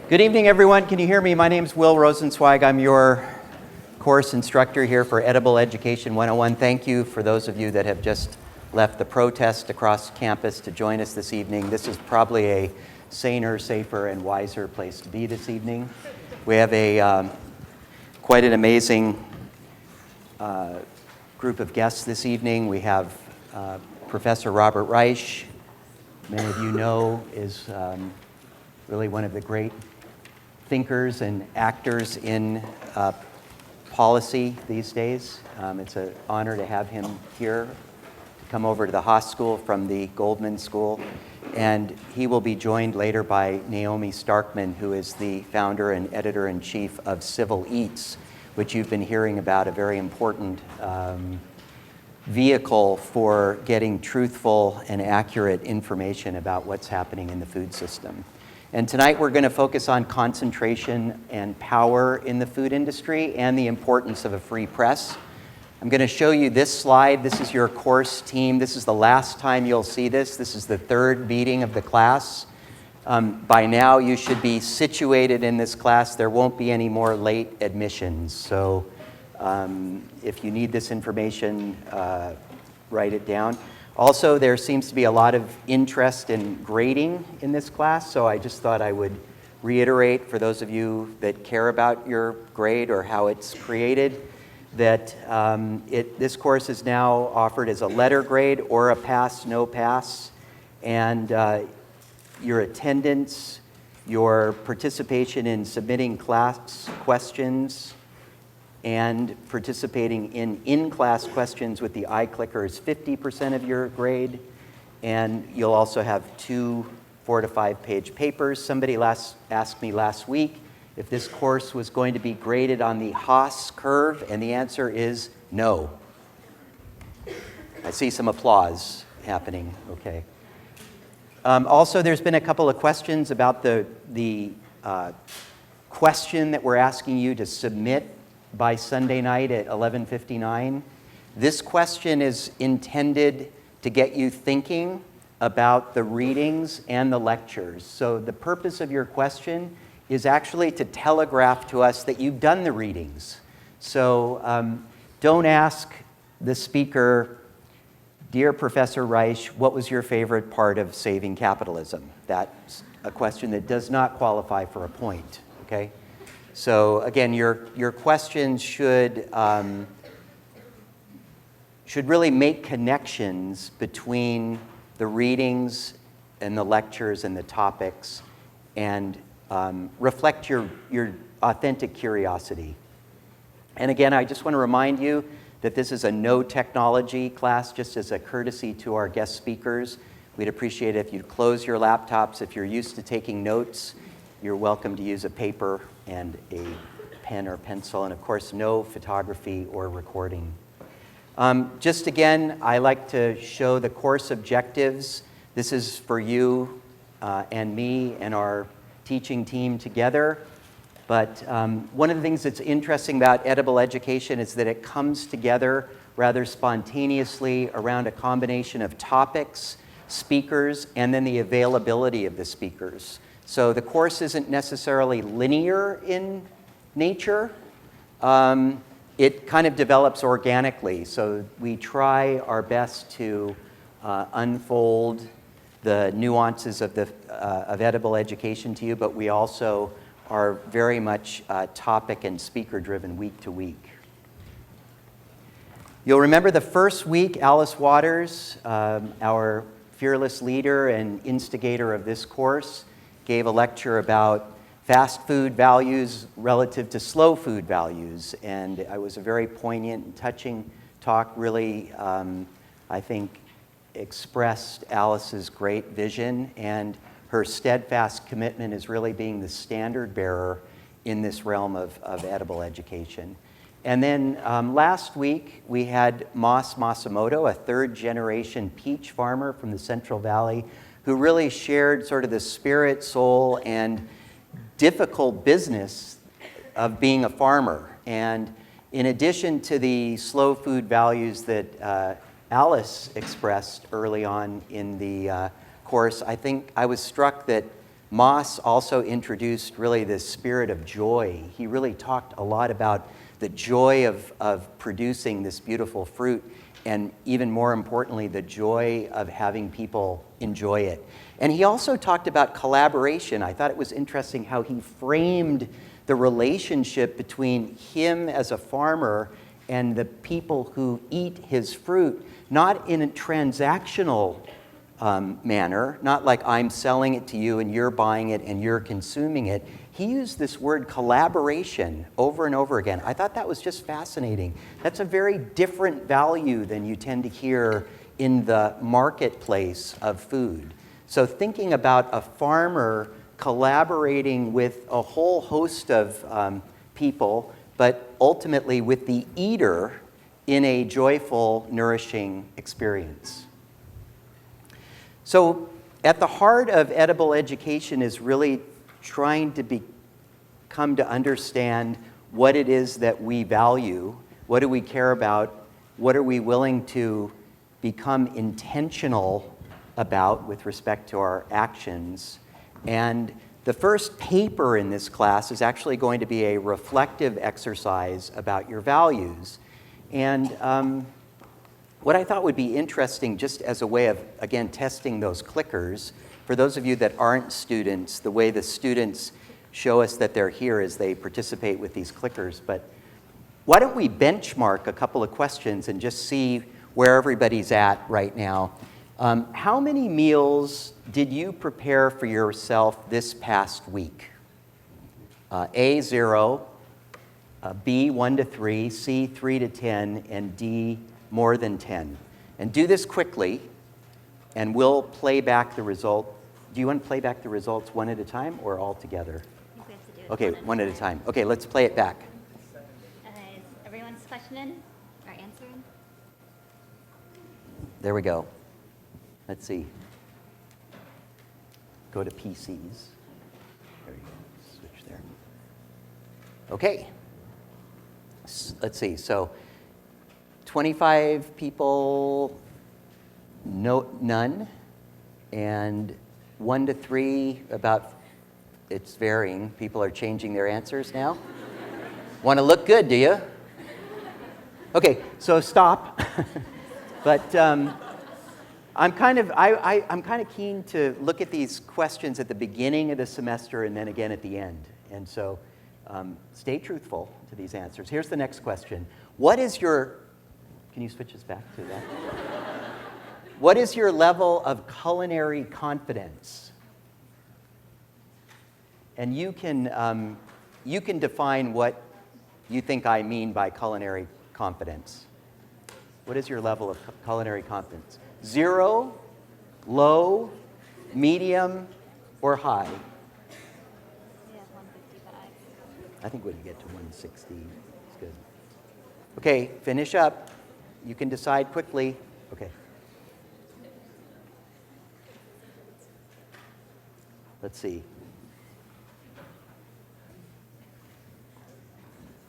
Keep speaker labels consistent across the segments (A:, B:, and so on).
A: Good evening, everyone. Can you hear me? My name is Will Rosenzweig. I'm your course instructor here for Edible Education 101. Thank you for those of you that have just left the protest across campus to join us this evening. This is probably a saner, safer, and wiser place to be this evening. We have a quite an amazing group of guests this evening. We have Professor Robert Reich, many of you know, is really one of the great thinkers and actors in policy these days. It's an honor to have him here, to come over to the Haas School from the Goldman School. And he will be joined later by Naomi Starkman, who is the founder and editor-in-chief of Civil Eats, which you've been hearing about, a very important vehicle for getting truthful and accurate information about what's happening in the food system. And tonight we're going to focus on concentration and power in the food industry and the importance of a free press. I'm going to show you this slide. This is your course team. This is the last time you'll see this. This is the third meeting of the class. By now you should be situated in this class. There won't be any more late admissions. So if you need this information, write it down. Also, there seems to be a lot of interest in grading in this class, so I just thought I would reiterate for those of you that care about your grade or how it's created, that this course is now offered as a letter grade or a pass, no pass, and your attendance, your participation in submitting class questions, and participating in in-class questions with the iClicker is 50% of your grade. And you'll also have 2 4- to 5-page papers. Somebody asked me last week if this course was going to be graded on the Haas curve, and the answer is no. I see some applause happening, okay. Also, there's been a couple of questions about the question that we're asking you to submit by Sunday night at 11:59. This question is intended to get you thinking about the readings and the lectures. So the purpose of your question is actually to telegraph to us that you've done the readings. So don't ask the speaker, "Dear Professor Reich, what was your favorite part of Saving Capitalism?" That's a question that does not qualify for a point, okay? So again, your questions should really make connections between the readings and the lectures and the topics, and reflect your authentic curiosity. And again, I just want to remind you that this is a no technology class, just as a courtesy to our guest speakers. We'd appreciate it if you'd close your laptops. If you're used to taking notes, you're welcome to use a paper and a pen or pencil, and of course, no photography or recording. Just again, I like to show the course objectives. This is for you and me and our teaching team together. But one of the things that's interesting about edible education is that it comes together rather spontaneously around a combination of topics, speakers, and then the availability of the speakers. So the course isn't necessarily linear in nature. It kind of develops organically. So we try our best to unfold the nuances of edible education to you, but we also are very much topic and speaker driven week to week. You'll remember the first week, Alice Waters, our fearless leader and instigator of this course, gave a lecture about fast food values relative to slow food values. And it was a very poignant and touching talk, really, I think, expressed Alice's great vision, and her steadfast commitment is really being the standard bearer in this realm of edible education. And then last week, we had Mas Masamoto, a third-generation peach farmer from the Central Valley, who really shared sort of the spirit, soul, and difficult business of being a farmer. And in addition to the slow food values that Alice expressed early on in the course, I think I was struck that Moss also introduced really this spirit of joy. He really talked a lot about the joy of producing this beautiful fruit, and even more importantly, the joy of having people enjoy it. And he also talked about collaboration. I thought it was interesting how he framed the relationship between him as a farmer and the people who eat his fruit, not in a transactional manner, not like I'm selling it to you and you're buying it and you're consuming it. He used this word collaboration over and over again. I thought that was just fascinating. That's a very different value than you tend to hear in the marketplace of food. So thinking about a farmer collaborating with a whole host of people, but ultimately with the eater in a joyful, nourishing experience. So at the heart of edible education is really trying to come to understand what it is that we value, what do we care about, what are we willing to become intentional about with respect to our actions. And the first paper in this class is actually going to be a reflective exercise about your values. And what I thought would be interesting, just as a way of, again, testing those clickers, for those of you that aren't students, the way the students show us that they're here is they participate with these clickers. But why don't we benchmark a couple of questions and just see where everybody's at right now. How many meals did you prepare for yourself this past week? A, 0, B, 1 to 3, C, 3 to 10, and D, more than 10. And do this quickly, and we'll play back the result. Do you want to play back the results one at a time or all together?
B: I think we have to do it
A: Okay, one at a time. Okay, let's play it back.
B: Is everyone's questioning or answering?
A: There we go. Let's see. Go to PCs. There you go. Switch there. Okay. Let's see. So 25 people, none. And 1 to 3, about, it's varying. People are changing their answers now. Want to look good, do you? Okay, so stop. But I'm kind of keen to look at these questions at the beginning of the semester and then again at the end. And so stay truthful to these answers. Here's the next question. What is your, can you switch us back to that? What is your level of culinary confidence? And you can define what you think I mean by culinary confidence. What is your level of culinary confidence? 0, low, medium, or high?
B: Yeah, 155.
A: I think when you get to 160, it's good. Okay, finish up. You can decide quickly. Okay. Let's see.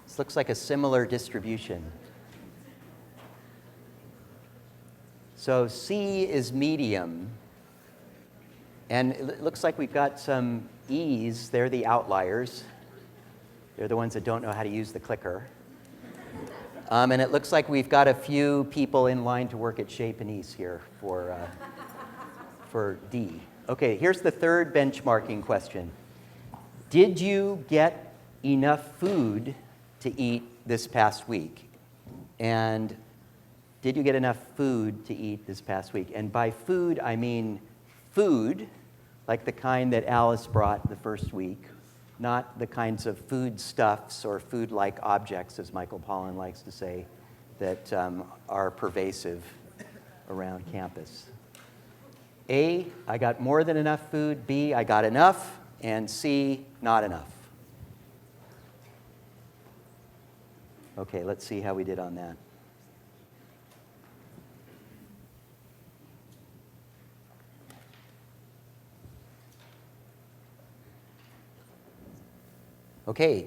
A: This looks like a similar distribution. So C is medium, and it looks like we've got some E's. They're the outliers. They're the ones that don't know how to use the clicker. And it looks like we've got a few people in line to work at Shape and Ease here for D. Okay, here's the third benchmarking question. Did you get enough food to eat this past week? And did you get enough food to eat this past week? And by food, I mean food, like the kind that Alice brought the first week, not the kinds of foodstuffs or food-like objects, as Michael Pollan likes to say, that are pervasive around campus. A, I got more than enough food. B, I got enough. And C, not enough. Okay, let's see how we did on that. Okay,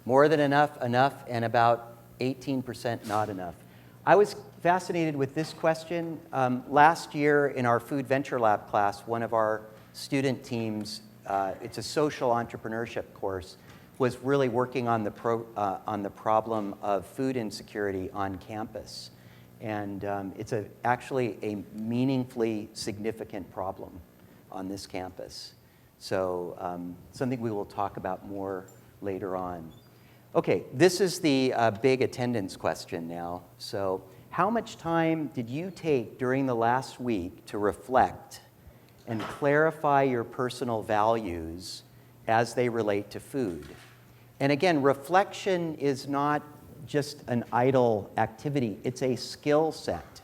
A: more than enough, and about 18% not enough. I was fascinated with this question. Last year in our Food Venture Lab class, one of our student teams it's a social entrepreneurship course, was really working on the problem of food insecurity on campus. And it's actually a meaningfully significant problem on this campus. So something we will talk about more later on. Okay, this is the big attendance question now. So how much time did you take during the last week to reflect and clarify your personal values as they relate to food? And again, reflection is not just an idle activity, it's a skill set.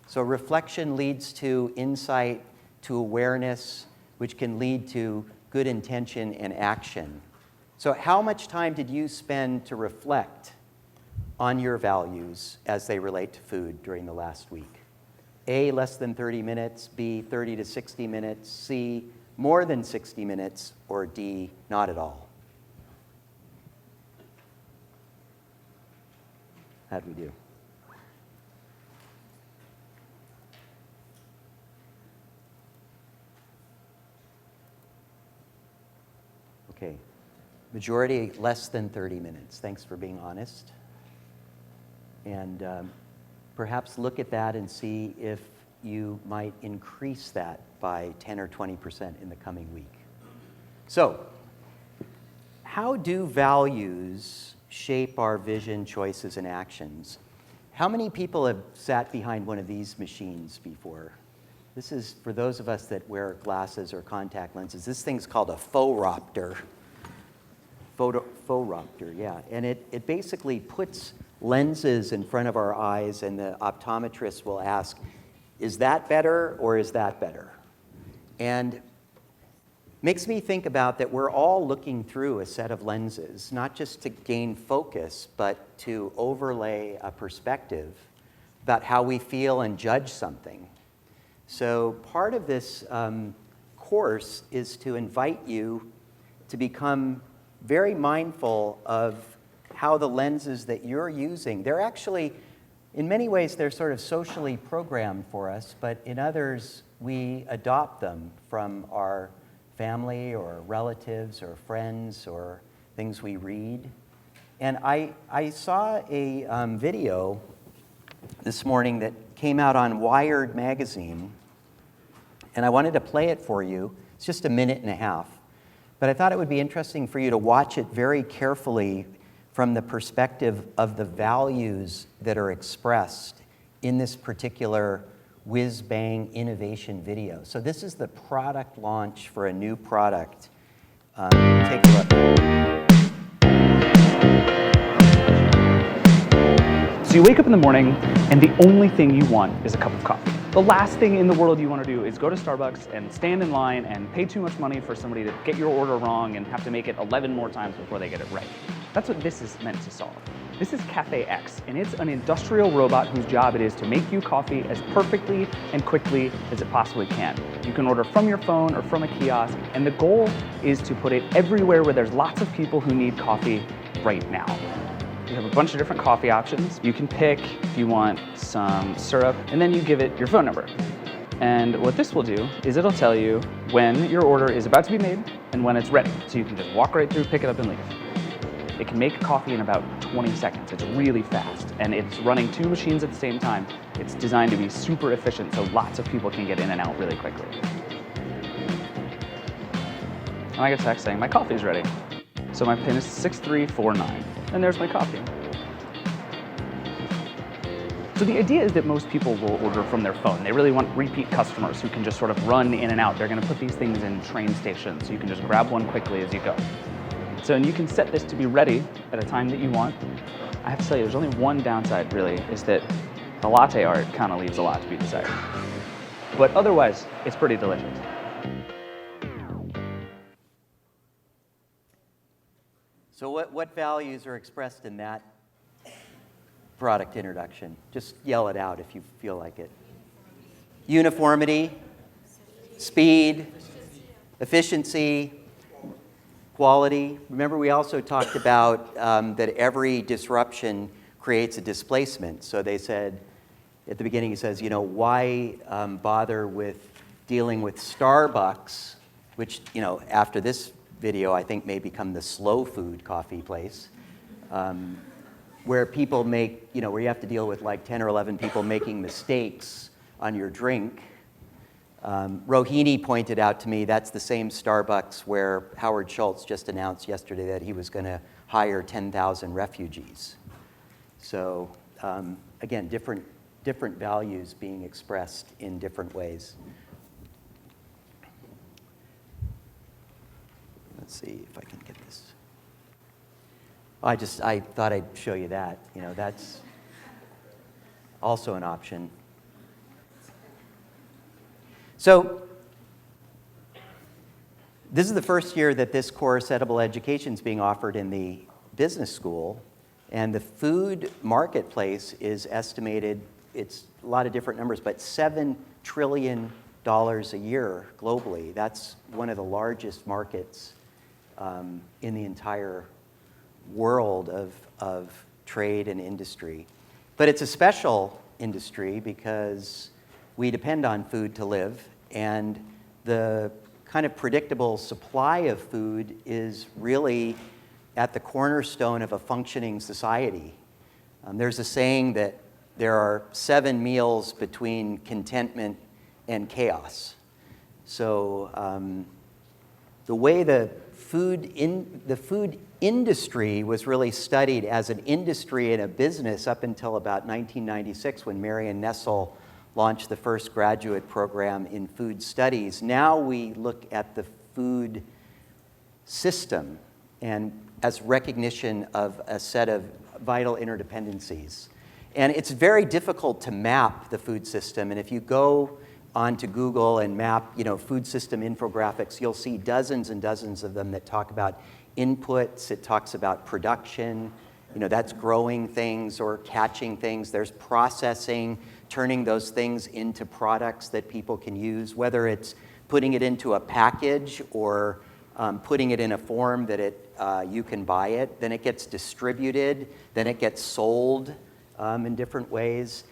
A: So reflection leads to insight, to awareness, which can lead to good intention and action. So how much time did you spend to reflect on your values as they relate to food during the last week? A, less than 30 minutes, B, 30 to 60 minutes, C, more than 60 minutes, or D, not at all. How'd we do? Okay, majority less than 30 minutes. Thanks for being honest. And perhaps look at that and see if you might increase that by 10 or 20% in the coming week. So, how do values shape our vision, choices, and actions? How many people have sat behind one of these machines before? This is, for those of us that wear glasses or contact lenses, this thing's called a phoropter. Phoropter, yeah. And it basically puts lenses in front of our eyes, and the optometrist will ask, is that better or is that better? And makes me think about that we're all looking through a set of lenses, not just to gain focus, but to overlay a perspective about how we feel and judge something. So part of this course is to invite you to become very mindful of how the lenses that you're using, they're actually, in many ways, they're sort of socially programmed for us, but in others, we adopt them from our family or relatives or friends or things we read. And I saw a video this morning that came out on Wired magazine, and I wanted to play it for you. It's just a minute and a half. But I thought it would be interesting for you to watch it very carefully from the perspective of the values that are expressed in this particular whiz-bang innovation video. So this is the product launch for a new product. Take a look.
C: So you wake up in the morning, and the only thing you want is a cup of coffee. The last thing in the world you want to do is go to Starbucks and stand in line and pay too much money for somebody to get your order wrong and have to make it 11 more times before they get it right. That's what this is meant to solve. This is Cafex, and it's an industrial robot whose job it is to make you coffee as perfectly and quickly as it possibly can. You can order from your phone or from a kiosk, and the goal is to put it everywhere where there's lots of people who need coffee right now. You have a bunch of different coffee options. You can pick if you want some syrup, and then you give it your phone number. And what this will do is it'll tell you when your order is about to be made and when it's ready. So you can just walk right through, pick it up, and leave. It can make coffee in about 20 seconds. It's really fast, and it's running two machines at the same time. It's designed to be super efficient, so lots of people can get in and out really quickly. And I get a text saying my coffee's ready. So my PIN is 6349, and there's my coffee. So the idea is that most people will order from their phone. They really want repeat customers who can just sort of run in and out. They're gonna put these things in train stations, so you can just grab one quickly as you go. So, and you can set this to be ready at a time that you want. I have to tell you, there's only one downside, really, is that the latte art kind of leaves a lot to be desired. But otherwise, it's pretty delicious.
A: So what values are expressed in that product introduction? Just yell it out if you feel like it. Uniformity, speed, efficiency, quality. Remember, we also talked about that every disruption creates a displacement. So they said, at the beginning, he says, why bother with dealing with Starbucks, which, after this video, I think may become the slow food coffee place, where people make, where you have to deal with like 10 or 11 people making mistakes on your drink. Rohini pointed out to me that's the same Starbucks where Howard Schultz just announced yesterday that he was going to hire 10,000 refugees. So again, different values being expressed in different ways. Let's see if I can get this. I thought I'd show you that. That's also an option. So this is the first year that this course, Edible Education, is being offered in the business school. And the food marketplace is estimated, it's a lot of different numbers, but $7 trillion a year globally. That's one of the largest markets in the entire world of trade and industry. But it's a special industry because we depend on food to live, and the kind of predictable supply of food is really at the cornerstone of a functioning society. There's a saying that there are 7 meals between contentment and chaos. So the way the food industry was really studied as an industry and a business up until about 1996 when Marion Nessel launched the first graduate program in food studies. Now we look at the food system and as recognition of a set of vital interdependencies. And it's very difficult to map the food system. And if you go onto Google and map, food system infographics, you'll see dozens and dozens of them that talk about inputs. It talks about production, that's growing things or catching things. There's processing, turning those things into products that people can use, whether it's putting it into a package or putting it in a form that you can buy it. Then it gets distributed. Then it gets sold in different ways.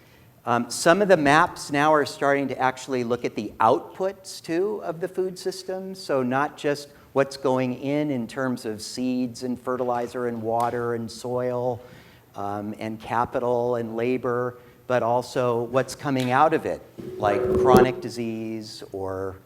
A: Some of the maps now are starting to actually look at the outputs, too, of the food system. So not just what's going in terms of seeds and fertilizer and water and soil and capital and labor, but also what's coming out of it, like chronic disease or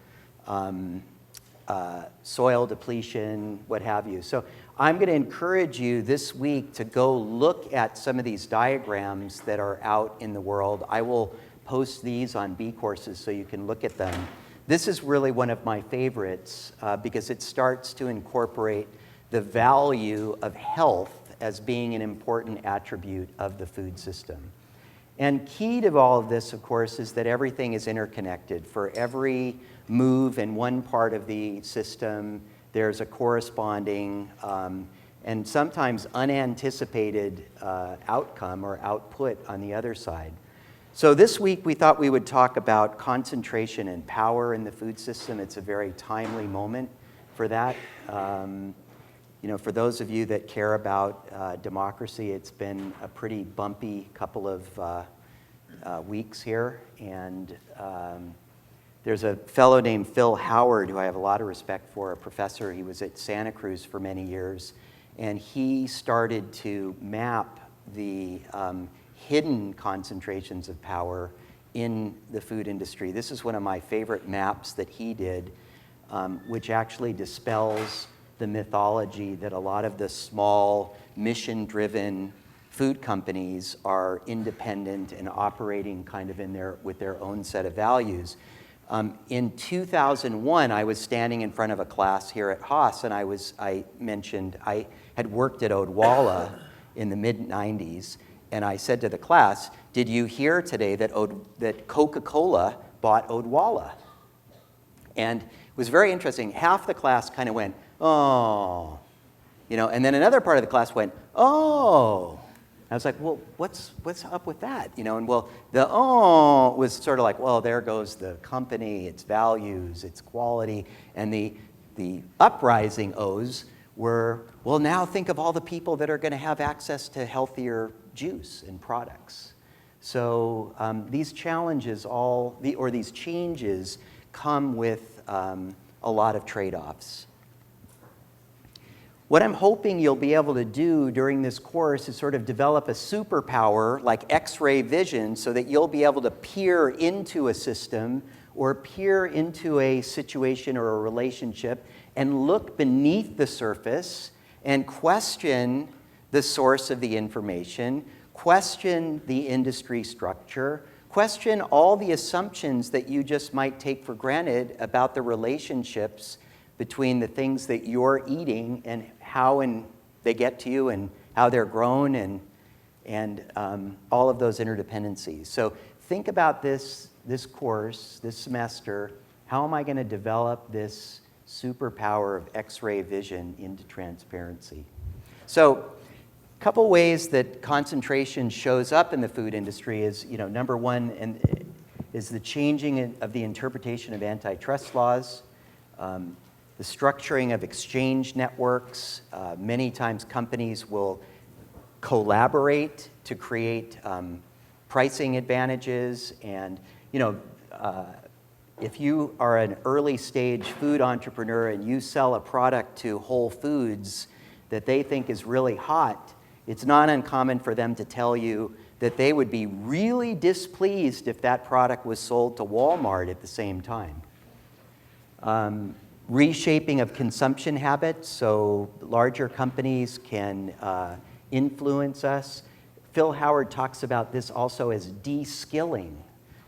A: soil depletion, what have you. So I'm going to encourage you this week to go look at some of these diagrams that are out in the world. I will post these on B courses so you can look at them. This is really one of my favorites because it starts to incorporate the value of health as being an important attribute of the food system. And key to all of this, of course, is that everything is interconnected. For every move in one part of the system, there's a corresponding and sometimes unanticipated outcome or output on the other side. So this week we thought we would talk about concentration and power in the food system. It's a very timely moment for that. For those of you that care about democracy, it's been a pretty bumpy couple of weeks here. And there's a fellow named Phil Howard, who I have a lot of respect for, a professor. He was at Santa Cruz for many years. And he started to map the hidden concentrations of power in the food industry. This is one of my favorite maps that he did, which actually dispels the mythology that a lot of the small, mission-driven food companies are independent and operating kind of with their own set of values. In 2001, I was standing in front of a class here at Haas, and I mentioned I had worked at Odwalla in the mid-90s, and I said to the class, "Did you hear today that Coca-Cola bought Odwalla?" And it was very interesting. Half the class kind of went, "Oh," and then another part of the class went, "Oh." I was like, well, what's up with that? And well, the "oh" was sort of like, well, there goes the company, its values, its quality, and the uprising O's were, well, now think of all the people that are going to have access to healthier juice and products. So these challenges these changes come with a a lot of trade-offs. What I'm hoping you'll be able to do during this course is sort of develop a superpower like X-ray vision so that you'll be able to peer into a system or peer into a situation or a relationship and look beneath the surface and question the source of the information, question the industry structure, question all the assumptions that you just might take for granted about the relationships between the things that you're eating and how they get to you and how they're grown and all of those interdependencies. So think about this course, this semester. How am I going to develop this superpower of X-ray vision into transparency? So a couple ways that concentration shows up in the food industry is, number one, is the changing of the interpretation of antitrust laws. The structuring of exchange networks. Many times companies will collaborate to create pricing advantages. And, if you are an early stage food entrepreneur and you sell a product to Whole Foods that they think is really hot, it's not uncommon for them to tell you that they would be really displeased if that product was sold to Walmart at the same time. Reshaping of consumption habits, so larger companies can influence us. Phil Howard talks about this also as de-skilling.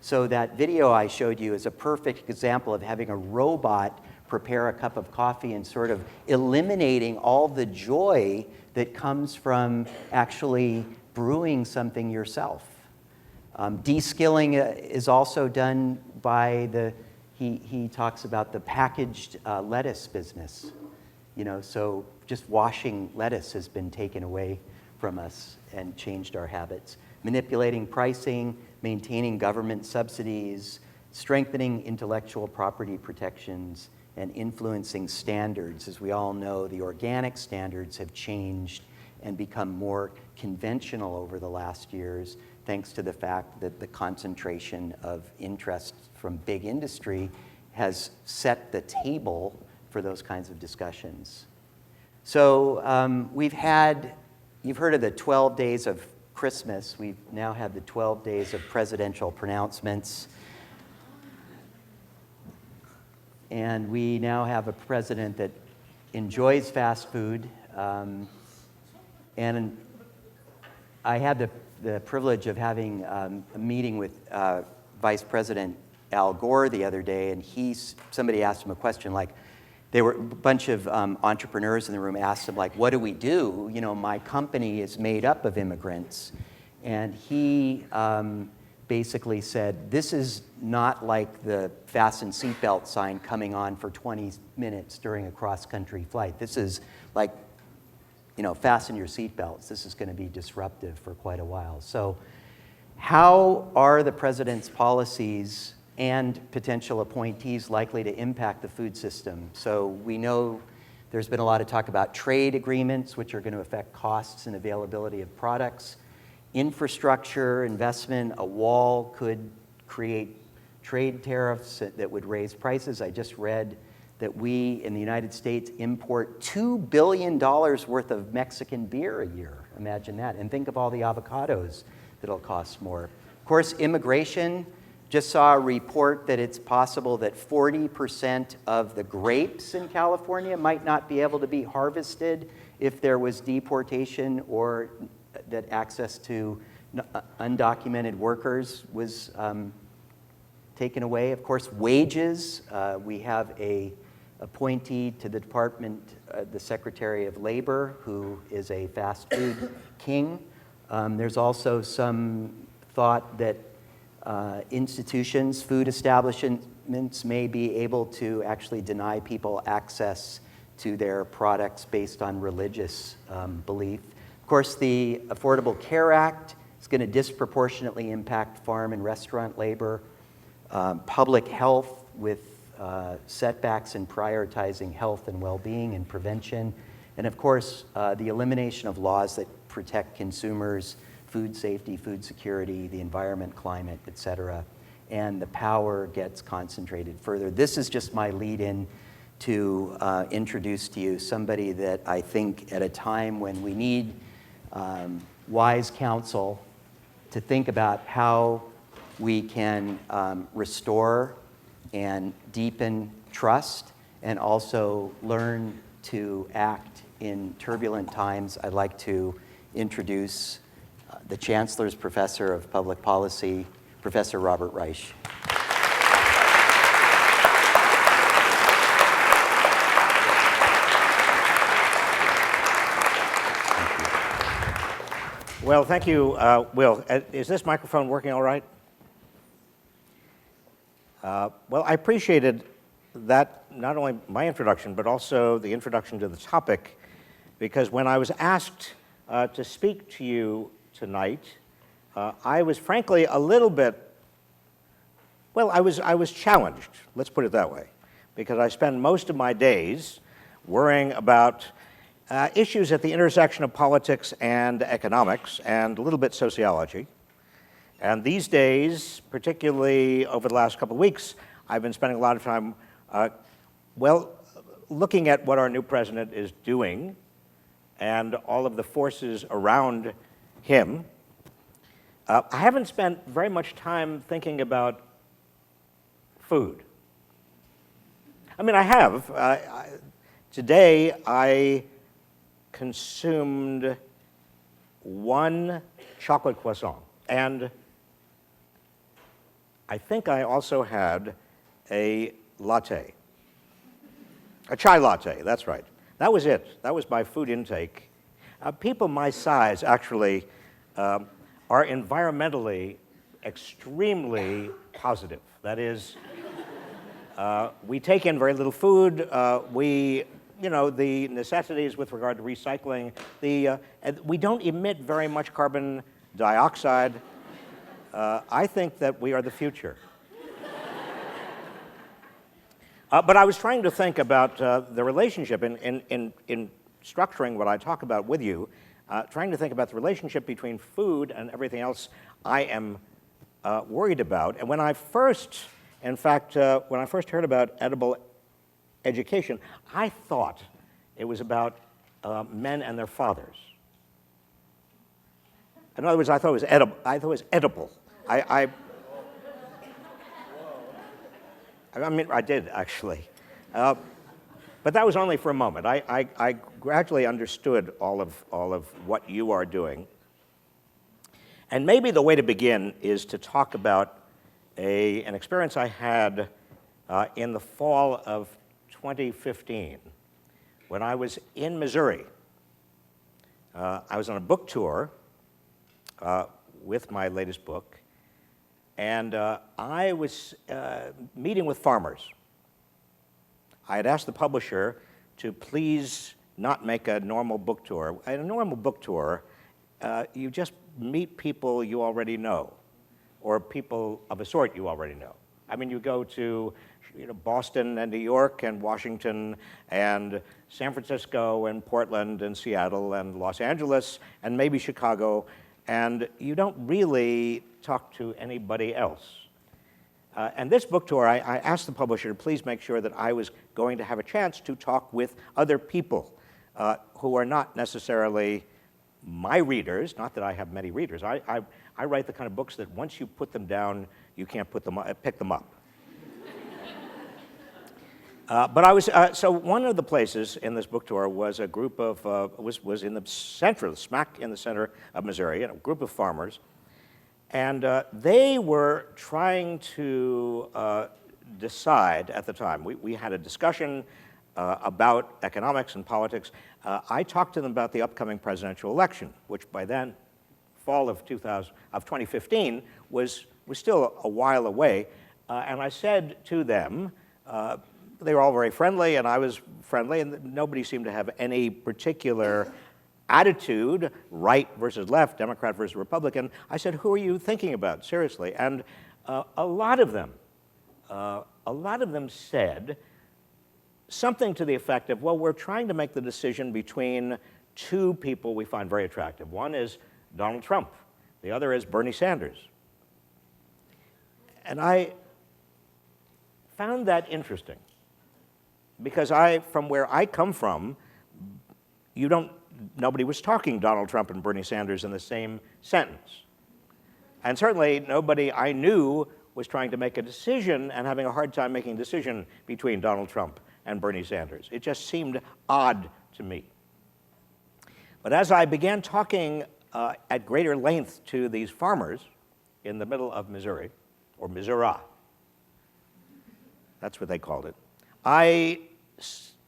A: So that video I showed you is a perfect example of having a robot prepare a cup of coffee and sort of eliminating all the joy that comes from actually brewing something yourself. De-skilling is also done by he talks about the packaged lettuce business. So just washing lettuce has been taken away from us and changed our habits. Manipulating pricing, maintaining government subsidies, strengthening intellectual property protections, and influencing standards. As we all know, the organic standards have changed and become more conventional over the last years, thanks to the fact that the concentration of interest from big industry has set the table for those kinds of discussions. So you've heard of the 12 days of Christmas. We've now had the 12 days of presidential pronouncements. And we now have a president that enjoys fast food. And I had the privilege of having a meeting with Vice President Al Gore the other day, and somebody asked him a question like, a bunch of entrepreneurs in the room asked him, like, what do we do? My company is made up of immigrants. And he basically said, this is not like the fasten seatbelt sign coming on for 20 minutes during a cross-country flight. This is like, fasten your seatbelts. This is going to be disruptive for quite a while. So how are the president's policies and potential appointees likely to impact the food system? So we know there's been a lot of talk about trade agreements, which are going to affect costs and availability of products. Infrastructure, investment, a wall could create trade tariffs that would raise prices. I just read that we in the United States import $2 billion worth of Mexican beer a year. Imagine that. And think of all the avocados that'll cost more. Of course, immigration. Just saw a report that it's possible that 40% of the grapes in California might not be able to be harvested if there was deportation or that access to undocumented workers was taken away. Of course, wages. We have a appointee to the department, the Secretary of Labor, who is a fast food king. There's also some thought that institutions, food establishments may be able to actually deny people access to their products based on religious belief. Of course, the Affordable Care Act is going to disproportionately impact farm and restaurant labor, public health with setbacks in prioritizing health and well-being and prevention, and of course, the elimination of laws that protect consumers, food safety, food security, the environment, climate, et cetera, and the power gets concentrated further. This is just my lead-in to introduce to you somebody that I think at a time when we need wise counsel to think about how we can restore and deepen trust and also learn to act in turbulent times, I'd like to introduce the Chancellor's Professor of Public Policy, Professor Robert Reich.
D: Well, thank you, Will. Is this microphone working all right? Well, I appreciated that, not only my introduction, but also the introduction to the topic, because when I was asked to speak to you tonight, I was frankly a little bit, well, I was challenged, let's put it that way, because I spend most of my days worrying about issues at the intersection of politics and economics, and a little bit sociology. And these days, particularly over the last couple of weeks, I've been spending a lot of time, well, looking at what our new president is doing and all of the forces around him. I haven't spent very much time thinking about food. I mean, I have. Today, I consumed one chocolate croissant, and I think I also had a latte, a chai latte, that's right. That was it. That was my food intake. People my size actually are environmentally extremely positive. That is, we take in very little food. The necessities with regard to recycling, we don't emit very much carbon dioxide. I think that we are the future. But I was trying to think about the relationship in structuring what I talk about with you, trying to think about the relationship between food and everything else I am worried about. And when I first heard about edible education, I thought it was about men and their fathers. In other words, I thought it was edible. I mean, I did actually, but that was only for a moment. I gradually understood all of what you are doing, and maybe the way to begin is to talk about an experience I had in the fall of 2015, when I was in Missouri. I was on a book tour with my latest book, and I was meeting with farmers. I had asked the publisher to please not make a normal book tour. At a normal book tour, you just meet people you already know, or people of a sort you already know. I mean, you go to Boston and New York and Washington and San Francisco and Portland and Seattle and Los Angeles and maybe Chicago, and you don't really talk to anybody else. And this book tour, I asked the publisher to please make sure that I was going to have a chance to talk with other people who are not necessarily my readers, not that I have many readers. I write the kind of books that once you put them down, you can't pick them up. But I was, so one of the places in this book tour was a group of, was in the center, smack in the center of Missouri, a group of farmers. And they were trying to decide at the time. We had a discussion about economics and politics. I talked to them about the upcoming presidential election, which by then, fall of 2015, was still a while away. And I said to them, they were all very friendly, and I was friendly, and nobody seemed to have any particular attitude, right versus left, Democrat versus Republican. I said, who are you thinking about, seriously? And a lot of them said something to the effect of, well, we're trying to make the decision between two people we find very attractive. One is Donald Trump. The other is Bernie Sanders. And I found that interesting. because from where I come from, nobody was talking Donald Trump and Bernie Sanders in the same sentence. And certainly nobody I knew was trying to make a decision and having a hard time making a decision between Donald Trump and Bernie Sanders. It just seemed odd to me. But as I began talking at greater length to these farmers in the middle of Missouri, or Missouri, that's what they called it, I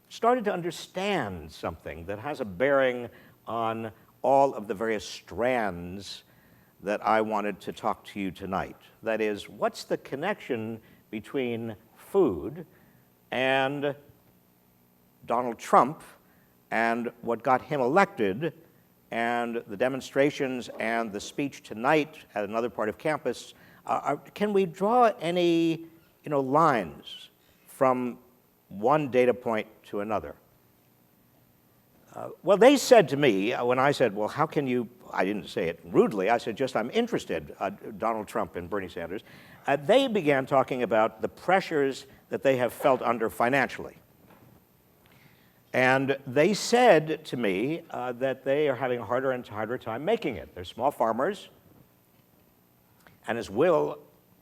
D: started to understand something that has a bearing on all of the various strands that I wanted to talk to you tonight. That is, what's the connection between food and Donald Trump and what got him elected and the demonstrations and the speech tonight at another part of campus? Can we draw any lines from one data point to another? Well, they said to me, when I said, well, how can you, I didn't say it rudely, I said just I'm interested, Donald Trump and Bernie Sanders. They began talking about the pressures that they have felt under financially. And they said to me that they are having a harder and harder time making it. They're small farmers. And as Will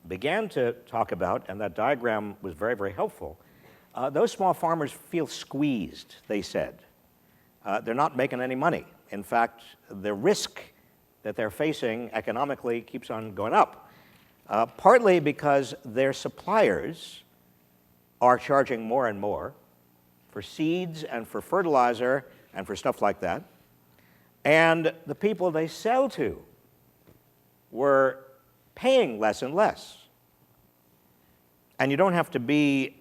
D: began to talk about, and that diagram was very, very helpful, those small farmers feel squeezed, they said. They're not making any money. In fact, the risk that they're facing economically keeps on going up, partly because their suppliers are charging more and more for seeds and for fertilizer and for stuff like that. And the people they sell to were paying less and less. And you don't have to be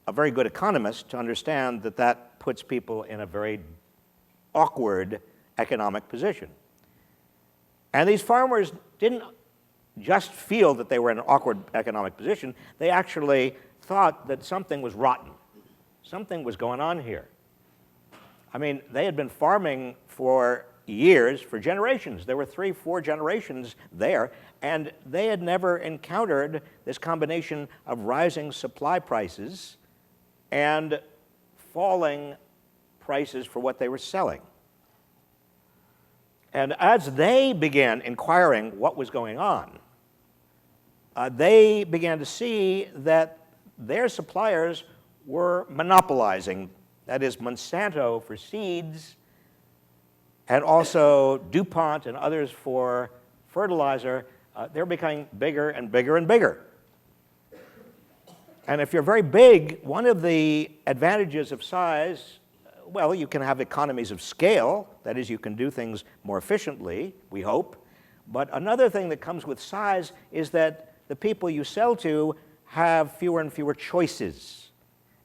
D: a very good economist to understand that that puts people in a very awkward economic position. And these farmers didn't just feel that they were in an awkward economic position, they actually thought that something was rotten. Something was going on here. I mean, they had been farming for years, for generations. There were 3-4 generations there, and they had never encountered this combination of rising supply prices and falling prices for what they were selling. And as they began inquiring what was going on, they began to see that their suppliers were monopolizing, that is, Monsanto for seeds, and also DuPont and others for fertilizer. They're becoming bigger and bigger and bigger. And if you're very big, one of the advantages of size, well, you can have economies of scale. That is, you can do things more efficiently, we hope. But another thing that comes with size is that the people you sell to have fewer and fewer choices.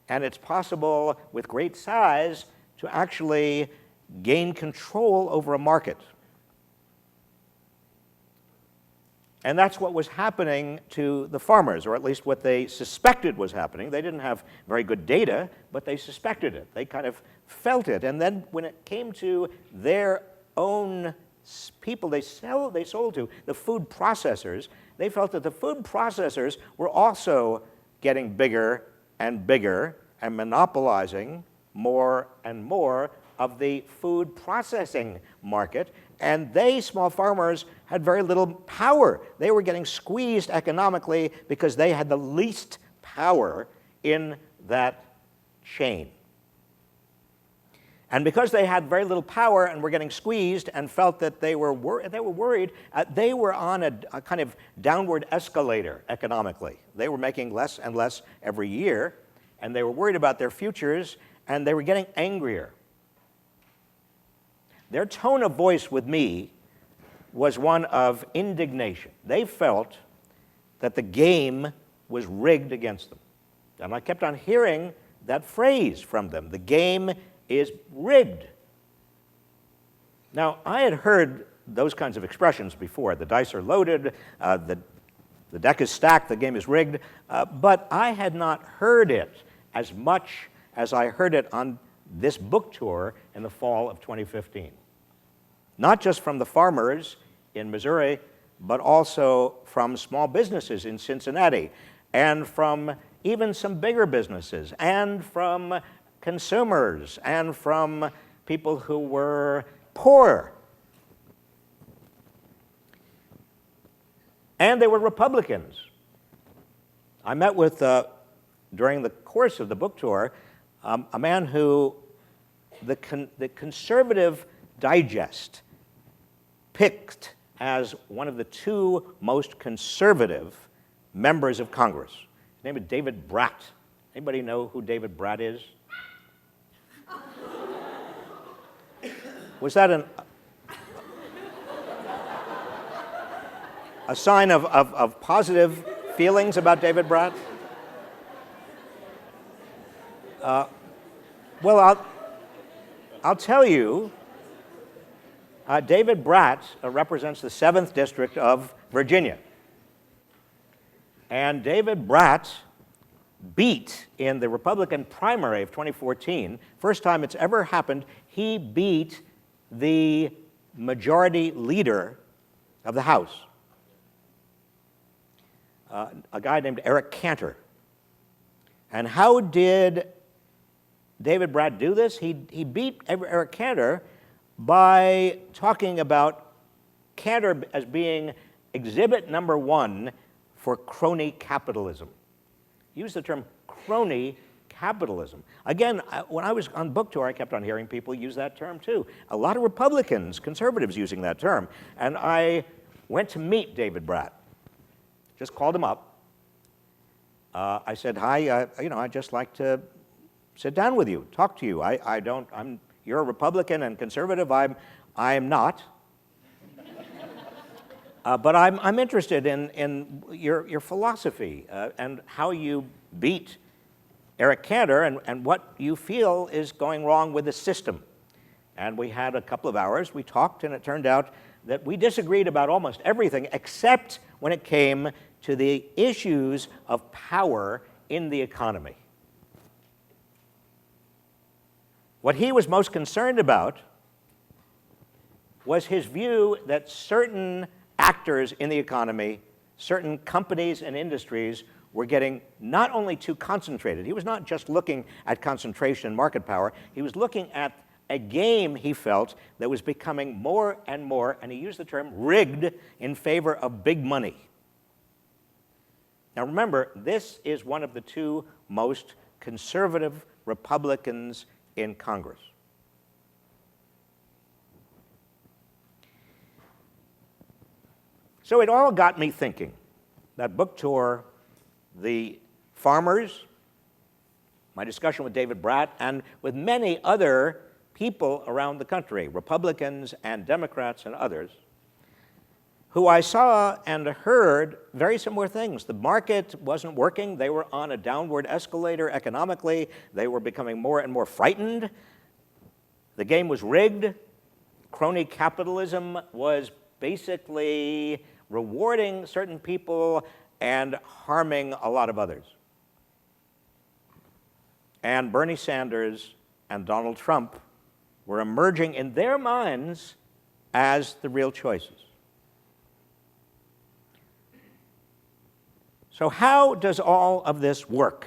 D: And it's possible with great size to actually gain control over a market. And that's what was happening to the farmers, or at least what they suspected was happening. They didn't have very good data, but they suspected it. They kind of felt it. And then when it came to their own people they sold to, the food processors, they felt that the food processors were also getting bigger and bigger and monopolizing more and more of the food processing market. And they, small farmers, had very little power. They were getting squeezed economically because they had the least power in that chain. And because they had very little power and were getting squeezed and felt that they were worried, they were on a kind of downward escalator economically. They were making less and less every year, and they were worried about their futures, and they were getting angrier. Their tone of voice with me was one of indignation. They felt that the game was rigged against them. And I kept on hearing that phrase from them, the game is rigged. Now, I had heard those kinds of expressions before. The dice are loaded, the deck is stacked, the game is rigged, but I had not heard it as much as I heard it on this book tour in the fall of 2015. Not just from the farmers in Missouri, but also from small businesses in Cincinnati, and from even some bigger businesses, and from consumers and from people who were poor. And they were Republicans. I met with, during the course of the book tour, a man who the Conservative Digest picked as one of the two most conservative members of Congress. His name is David Bratt. Anybody know who David Bratt is? Was that a sign of positive feelings about David Bratt? Well, I'll tell you, David Bratt represents the 7th District of Virginia. And David Bratt beat in the Republican primary of 2014, first time it's ever happened, he beat the majority leader of the House, a guy named Eric Cantor. And how did David Bratt do this? He beat Eric Cantor by talking about Cantor as being exhibit number 1 for crony capitalism. He used the term crony capitalism. Again, when I was on book tour, I kept on hearing people use that term too. A lot of Republicans, conservatives using that term. And I went to meet David Bratt. Just called him up. I said, hi, I'd just like to sit down with you, talk to you. You're a Republican and conservative. I am not. But I'm interested in your philosophy and how you beat Eric Cantor and what you feel is going wrong with the system. And we had a couple of hours. We talked, and it turned out that we disagreed about almost everything except when it came to the issues of power in the economy. What he was most concerned about was his view that certain actors in the economy, certain companies and industries were getting not only too concentrated. He was not just looking at concentration and market power. He was looking at a game, he felt, that was becoming more and more, and he used the term rigged, in favor of big money. Now remember, this is one of the two most conservative Republicans in Congress. So it all got me thinking. That book tour, the farmers, my discussion with David Bratt, and with many other people around the country, Republicans and Democrats and others, who I saw and heard very similar things. The market wasn't working. They were on a downward escalator economically. They were becoming more and more frightened. The game was rigged. Crony capitalism was basically rewarding certain people and harming a lot of others. And Bernie Sanders and Donald Trump were emerging in their minds as the real choices. So how does all of this work?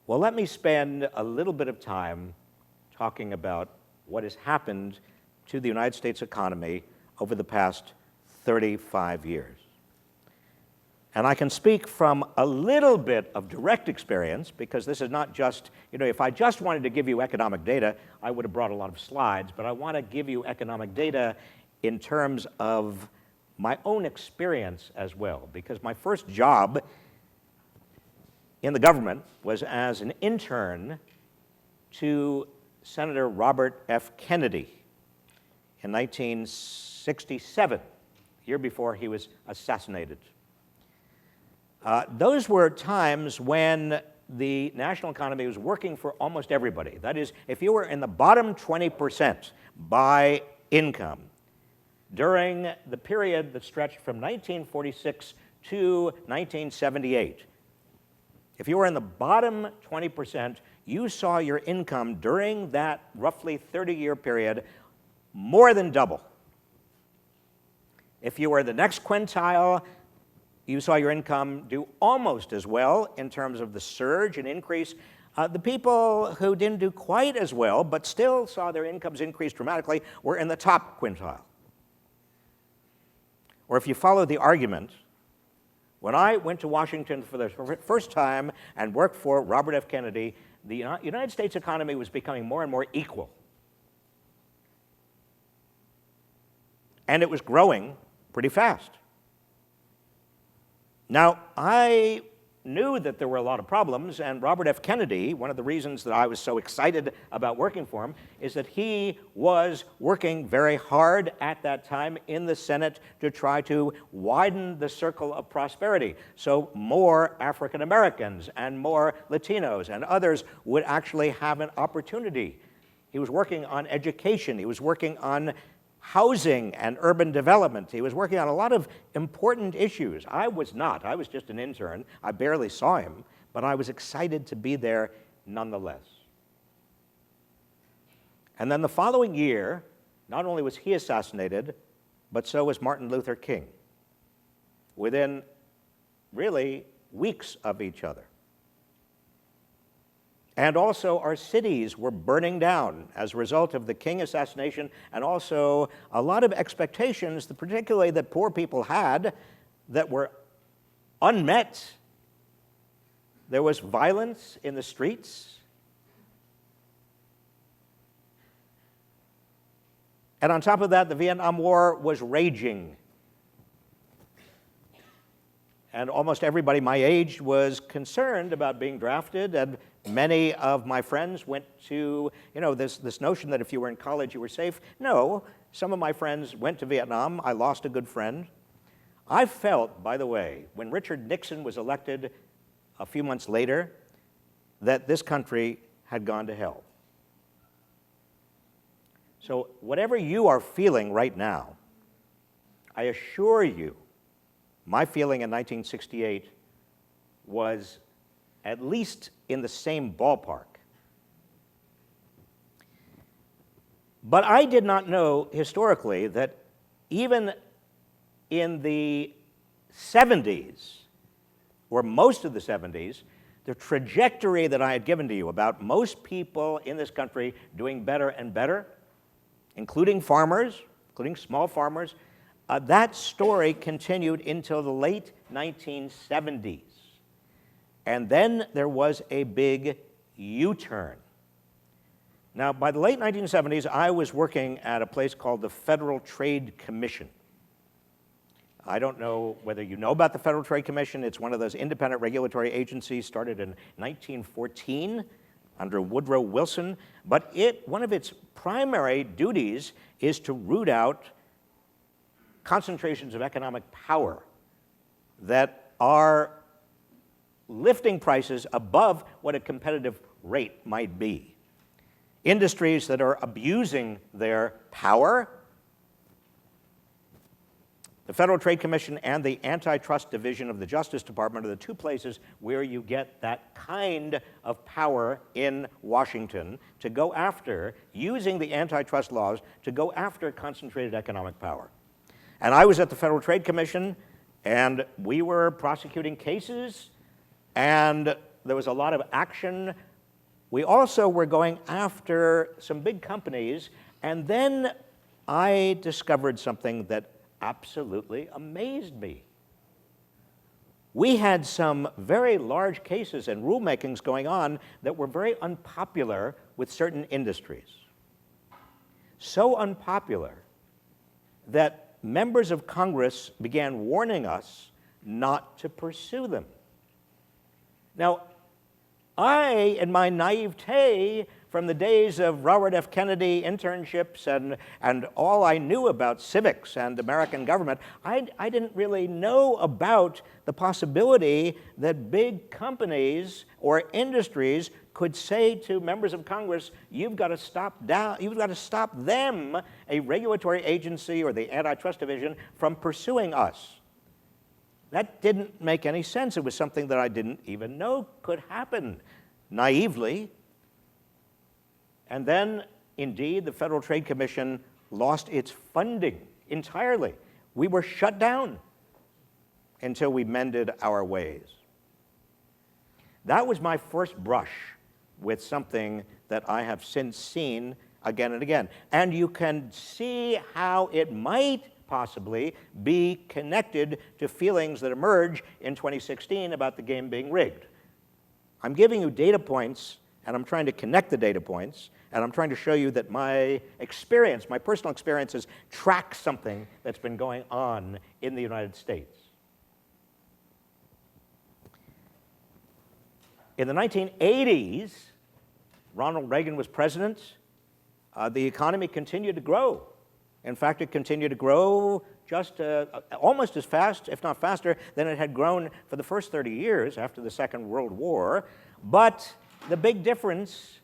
D: Well, let me spend a little bit of time talking about what has happened to the United States economy over the past 35 years. And I can speak from a little bit of direct experience, because this is not just, if I just wanted to give you economic data, I would have brought a lot of slides, but I want to give you economic data in terms of my own experience as well, because my first job in the government was as an intern to Senator Robert F. Kennedy in 1967, the year before he was assassinated. Those were times when the national economy was working for almost everybody. That is, if you were in the bottom 20% by income during the period that stretched from 1946 to 1978, if you were in the bottom 20%, you saw your income during that roughly 30-year period more than double. If you were the next quintile, you saw your income do almost as well in terms of the surge and increase. The people who didn't do quite as well, but still saw their incomes increase dramatically, were in the top quintile. Or if you follow the argument, when I went to Washington for the first time and worked for Robert F. Kennedy, the United States economy was becoming more and more equal. And it was growing pretty fast. Now, I knew that there were a lot of problems, and Robert F. Kennedy, one of the reasons that I was so excited about working for him, is that he was working very hard at that time in the Senate to try to widen the circle of prosperity, so more African Americans and more Latinos and others would actually have an opportunity. He was working on education, he was working on housing and urban development. He was working on a lot of important issues. I was not. I was just an intern. I barely saw him, but I was excited to be there nonetheless. And then the following year, not only was he assassinated, but so was Martin Luther King, within really weeks of each other. And also our cities were burning down as a result of the King assassination, and also a lot of expectations, particularly that poor people had, that were unmet. There was violence in the streets. And on top of that, the Vietnam War was raging. And almost everybody my age was concerned about being drafted, and many of my friends went to, this notion that if you were in college you were safe. No, some of my friends went to Vietnam. I lost a good friend. I felt, by the way, when Richard Nixon was elected a few months later, that this country had gone to hell. So whatever you are feeling right now, I assure you, my feeling in 1968 was at least in the same ballpark. But I did not know historically that even in the 70s, or most of the 70s, the trajectory that I had given to you about most people in this country doing better and better, including farmers, including small farmers, that story continued until the late 1970s. And then there was a big U-turn. Now, by the late 1970s, I was working at a place called the Federal Trade Commission. I don't know whether you know about the Federal Trade Commission. It's one of those independent regulatory agencies started in 1914 under Woodrow Wilson. But one of its primary duties is to root out concentrations of economic power that are lifting prices above what a competitive rate might be. Industries that are abusing their power. The Federal Trade Commission and the Antitrust Division of the Justice Department are the two places where you get that kind of power in Washington to go after, using the antitrust laws, to go after concentrated economic power. And I was at the Federal Trade Commission, and we were prosecuting cases, and there was a lot of action. We also were going after some big companies, and then I discovered something that absolutely amazed me. We had some very large cases and rulemakings going on that were very unpopular with certain industries. So unpopular that members of Congress began warning us not to pursue them. Now, I, in my naivete from the days of Robert F. Kennedy internships and all I knew about civics and American government, I didn't really know about the possibility that big companies or industries could say to members of Congress, you've got to stop them, a regulatory agency or the Antitrust Division, from pursuing us. That didn't make any sense. It was something that I didn't even know could happen, naively. And then, indeed, the Federal Trade Commission lost its funding entirely. We were shut down until we mended our ways. That was my first brush with something that I have since seen again and again. And you can see how it might possibly be connected to feelings that emerge in 2016 about the game being rigged. I'm giving you data points, and I'm trying to connect the data points, and I'm trying to show you that my experience, my personal experiences, track something that's been going on in the United States. In the 1980s, Ronald Reagan was president. The economy continued to grow. In fact, it continued to grow just almost as fast, if not faster, than it had grown for the first 30 years after the Second World War. But the big difference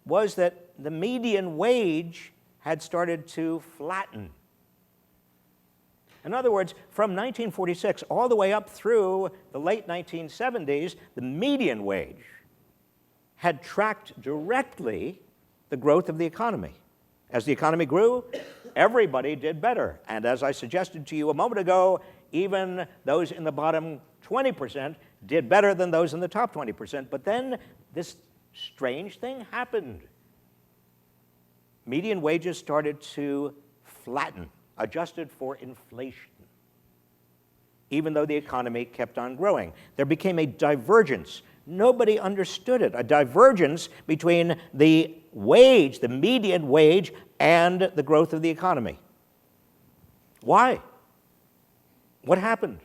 D: was that the median wage had started to flatten. In other words, from 1946 all the way up through the late 1970s, the median wage had tracked directly the growth of the economy. As the economy grew, everybody did better. And as I suggested to you a moment ago, even those in the bottom 20% did better than those in the top 20%. But then this strange thing happened. Median wages started to flatten, adjusted for inflation, even though the economy kept on growing. There became a divergence. Nobody understood it, a divergence between the wage, the median wage, and the growth of the economy. Why? What happened?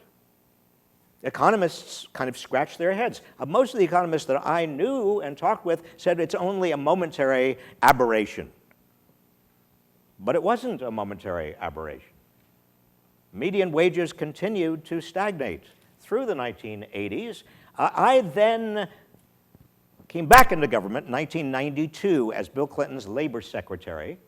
D: Economists kind of scratched their heads. Most of the economists that I knew and talked with said it's only a momentary aberration. But it wasn't a momentary aberration. Median wages continued to stagnate through the 1980s. I then came back into government in 1992 as Bill Clinton's labor secretary.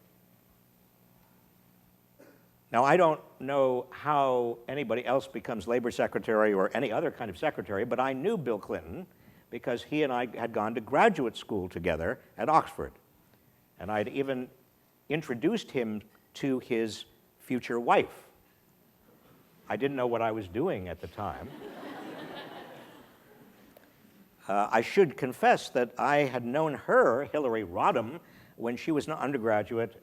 D: Now, I don't know how anybody else becomes labor secretary or any other kind of secretary, but I knew Bill Clinton because he and I had gone to graduate school together at Oxford. And I'd even introduced him to his future wife. I didn't know what I was doing at the time. I should confess that I had known her, Hillary Rodham, when she was an undergraduate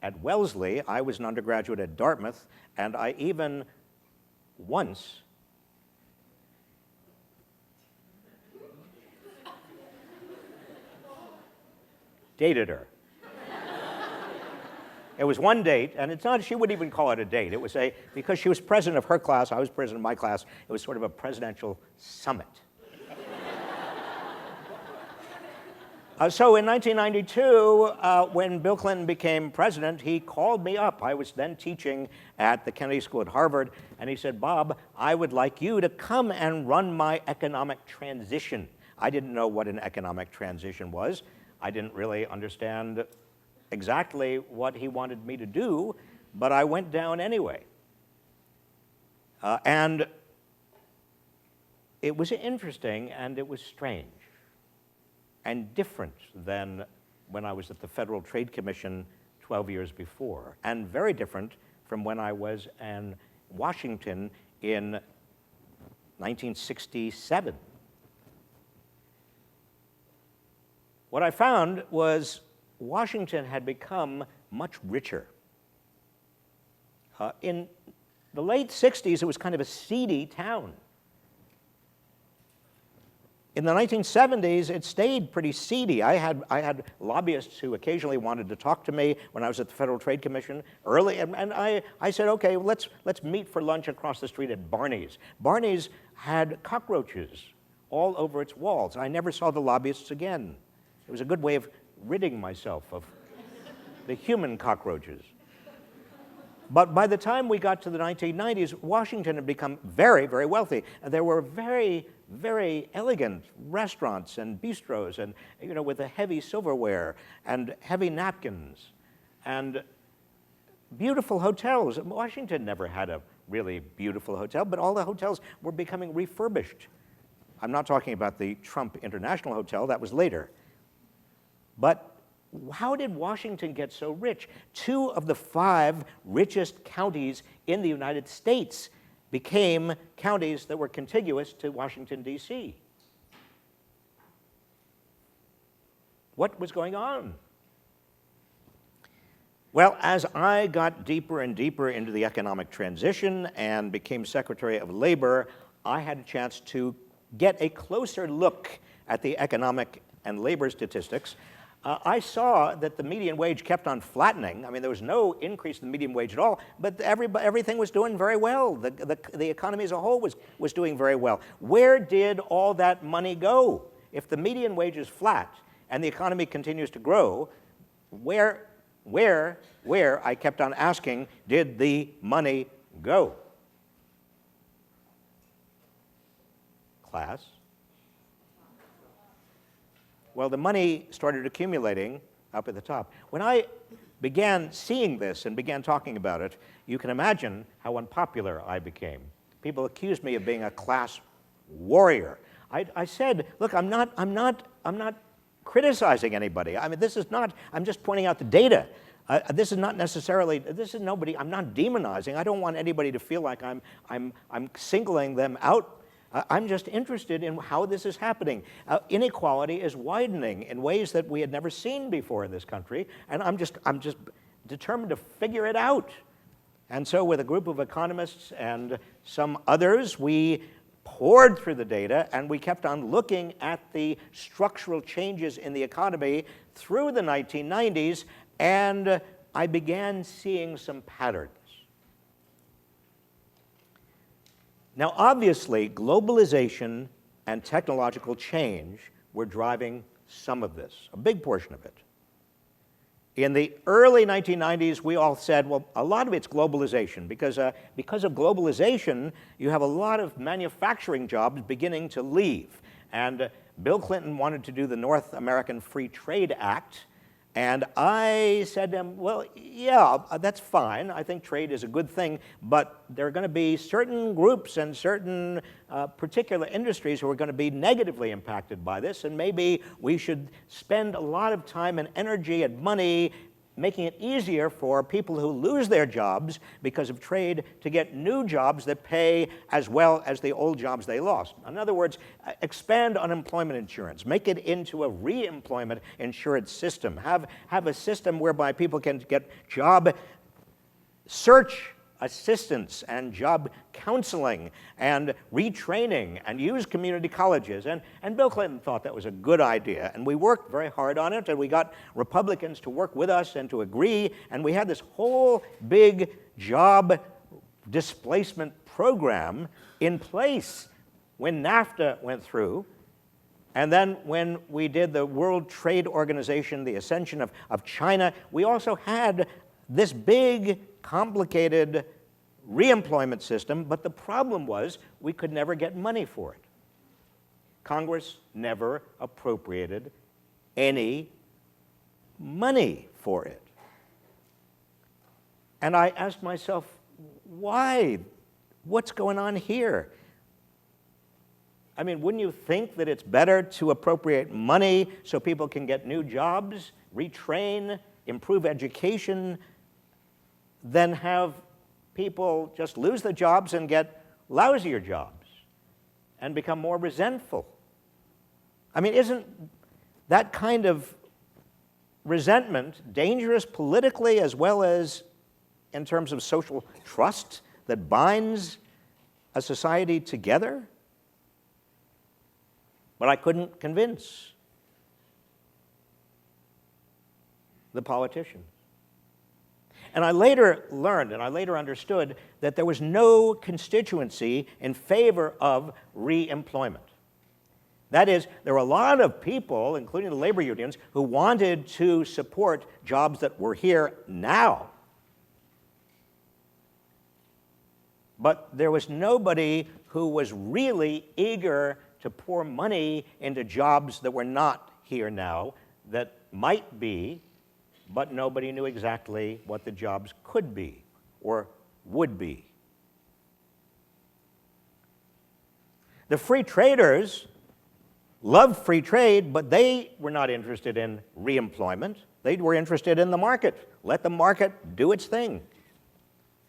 D: at Wellesley. I was an undergraduate at Dartmouth, and I even once dated her. It was one date, and it's not, she wouldn't even call it a date. It was because she was president of her class, I was president of my class, it was sort of a presidential summit. So in 1992, when Bill Clinton became president, he called me up. I was then teaching at the Kennedy School at Harvard, and he said, "Bob, I would like you to come and run my economic transition." I didn't know what an economic transition was. I didn't really understand exactly what he wanted me to do, but I went down anyway. And it was interesting and it was strange and different than when I was at the Federal Trade Commission 12 years before, and very different from when I was in Washington in 1967. What I found was Washington had become much richer. In the late 60s, it was kind of a seedy town. In the 1970s, it stayed pretty seedy. I had lobbyists who occasionally wanted to talk to me when I was at the Federal Trade Commission early, and I said, okay, let's meet for lunch across the street at Barney's. Barney's had cockroaches all over its walls. I never saw the lobbyists again. It was a good way of ridding myself of the human cockroaches. But by the time we got to the 1990s, Washington had become very, very wealthy. And there were very, very elegant restaurants and bistros, and with a heavy silverware and heavy napkins and beautiful hotels. Washington never had a really beautiful hotel, but all the hotels were becoming refurbished. I'm not talking about the Trump International Hotel, that was later. But how did Washington get so rich? 2 of the 5 richest counties in the United States became counties that were contiguous to Washington, D.C. What was going on? Well, as I got deeper and deeper into the economic transition and became Secretary of Labor, I had a chance to get a closer look at the economic and labor statistics. I saw that the median wage kept on flattening. I mean, there was no increase in the median wage at all, but everything was doing very well. The economy as a whole was doing very well. Where did all that money go? If the median wage is flat and the economy continues to grow, where, I kept on asking, did the money go? Class? Well, the money started accumulating up at the top. When I began seeing this and began talking about it, you can imagine how unpopular I became. People accused me of being a class warrior. I said, look, I'm not criticizing anybody. I mean, this is not, I'm just pointing out the data. This is not necessarily, I'm not demonizing. I don't want anybody to feel like I'm singling them out. I'm just interested in how this is happening. Inequality is widening in ways that we had never seen before in this country, and I'm just determined to figure it out. And so with a group of economists and some others, we poured through the data, and we kept on looking at the structural changes in the economy through the 1990s, and I began seeing some patterns. Now, obviously, globalization and technological change were driving some of this, a big portion of it. In the early 1990s, we all said, well, a lot of it's globalization, because of globalization, you have a lot of manufacturing jobs beginning to leave. And Bill Clinton wanted to do the North American Free Trade Act, and I said to him, well, yeah, that's fine. I think trade is a good thing, but there are going to be certain groups and certain particular industries who are going to be negatively impacted by this, and maybe we should spend a lot of time and energy and money making it easier for people who lose their jobs because of trade to get new jobs that pay as well as the old jobs they lost. In other words, expand unemployment insurance, make it into a re-employment insurance system, have a system whereby people can get job search assistance and job counseling and retraining and use community colleges. And Bill Clinton thought that was a good idea. And we worked very hard on it, and we got Republicans to work with us and to agree. And we had this whole big job displacement program in place when NAFTA went through. And then when we did the World Trade Organization, the ascension of China, we also had this big, complicated reemployment system, but the problem was we could never get money for it. Congress never appropriated any money for it. And I asked myself, why? What's going on here? I mean, wouldn't you think that it's better to appropriate money so people can get new jobs, retrain, improve education, than have people just lose their jobs and get lousier jobs and become more resentful? I mean, isn't that kind of resentment dangerous politically as well as in terms of social trust that binds a society together? But I couldn't convince the politicians. And I later learned, and I later understood, that there was no constituency in favor of re-employment. That is, there were a lot of people, including the labor unions, who wanted to support jobs that were here now. But there was nobody who was really eager to pour money into jobs that were not here now, that might be, but nobody knew exactly what the jobs could be or would be. The free traders loved free trade, but they were not interested in re-employment. They were interested in the market. Let the market do its thing.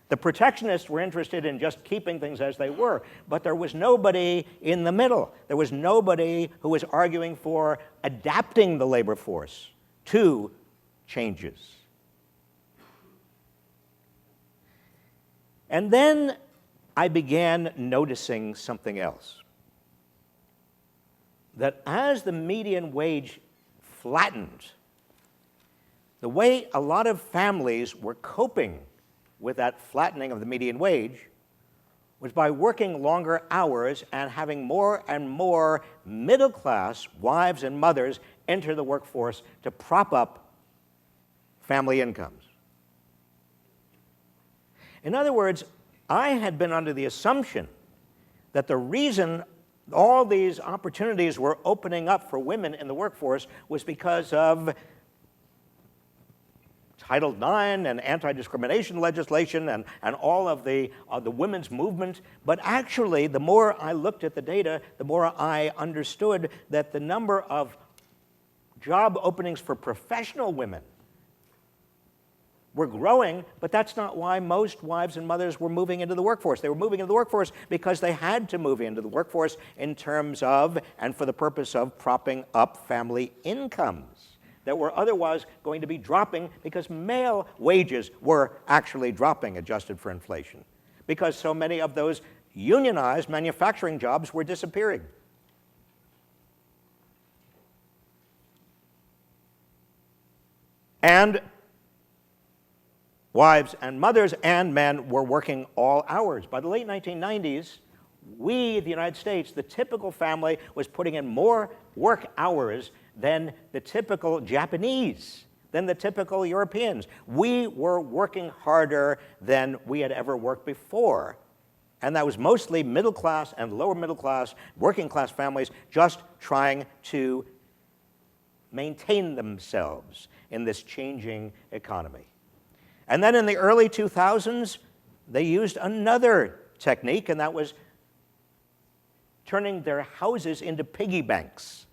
D: The protectionists were interested in just keeping things as they were, but there was nobody in the middle. There was nobody who was arguing for adapting the labor force to changes. And then I began noticing something else. That as the median wage flattened, the way a lot of families were coping with that flattening of the median wage was by working longer hours and having more and more middle-class wives and mothers enter the workforce to prop up family incomes. In other words, I had been under the assumption that the reason all these opportunities were opening up for women in the workforce was because of Title IX and anti-discrimination legislation and all of the women's movement. But actually, the more I looked at the data, the more I understood that the number of job openings for professional women were growing, but that's not why most wives and mothers were moving into the workforce. They were moving into the workforce because they had to move into the workforce in terms of and for the purpose of propping up family incomes that were otherwise going to be dropping because male wages were actually dropping, adjusted for inflation, because so many of those unionized manufacturing jobs were disappearing. And wives and mothers and men were working all hours. By the late 1990s, we, the United States, the typical family was putting in more work hours than the typical Japanese, than the typical Europeans. We were working harder than we had ever worked before. And that was mostly middle class and lower middle class, working class families just trying to maintain themselves in this changing economy. And then in the early 2000s, they used another technique, and that was turning their houses into piggy banks,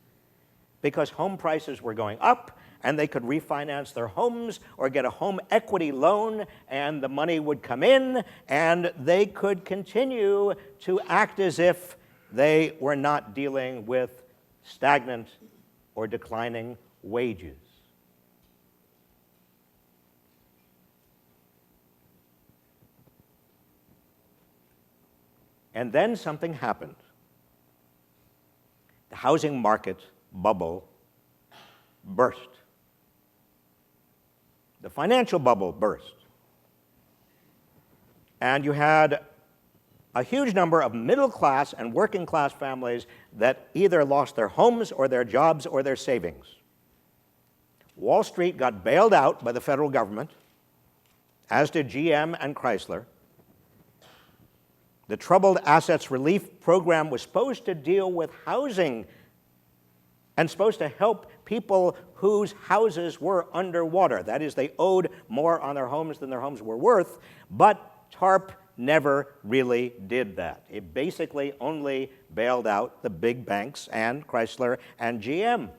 D: because home prices were going up, and they could refinance their homes or get a home equity loan, and the money would come in, and they could continue to act as if they were not dealing with stagnant or declining wages. And then something happened. The housing market bubble burst. The financial bubble burst. And you had a huge number of middle class and working class families that either lost their homes or their jobs or their savings. Wall Street got bailed out by the federal government, as did GM and Chrysler. The Troubled Assets Relief Program was supposed to deal with housing and supposed to help people whose houses were underwater. That is, they owed more on their homes than their homes were worth, but TARP never really did that. It basically only bailed out the big banks and Chrysler and GM.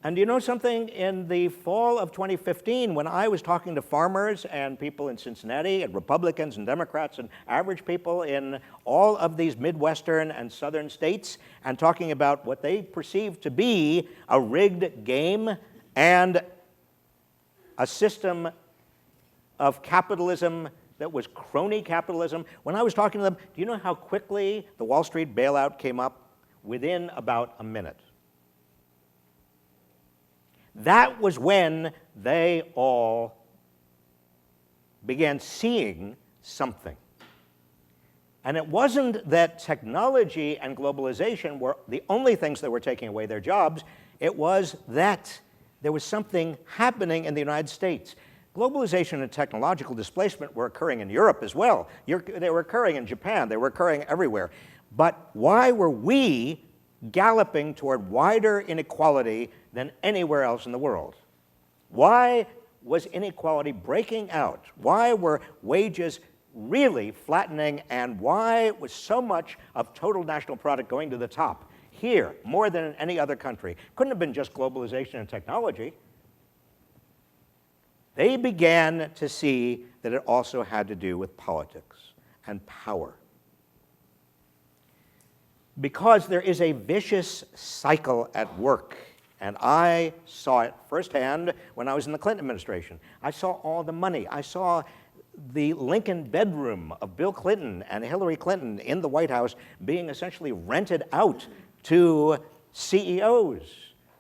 D: And you know something? In the fall of 2015, when I was talking to farmers and people in Cincinnati and Republicans and Democrats and average people in all of these Midwestern and Southern states and talking about what they perceived to be a rigged game and a system of capitalism that was crony capitalism, when I was talking to them, do you know how quickly the Wall Street bailout came up? Within about a minute. That was when they all began seeing something. And it wasn't that technology and globalization were the only things that were taking away their jobs. It was that there was something happening in the United States. Globalization and technological displacement were occurring in Europe as well. They were occurring in Japan. They were occurring everywhere. But why were we galloping toward wider inequality than anywhere else in the world? Why was inequality breaking out? Why were wages really flattening, and why was so much of total national product going to the top here more than in any other country? Couldn't have been just globalization and technology. they began to see that it also had to do with politics and power. Because there is a vicious cycle at work, and I saw it firsthand when I was in the Clinton administration. I saw all the money. I saw the Lincoln bedroom of Bill Clinton and Hillary Clinton in the White House being essentially rented out to CEOs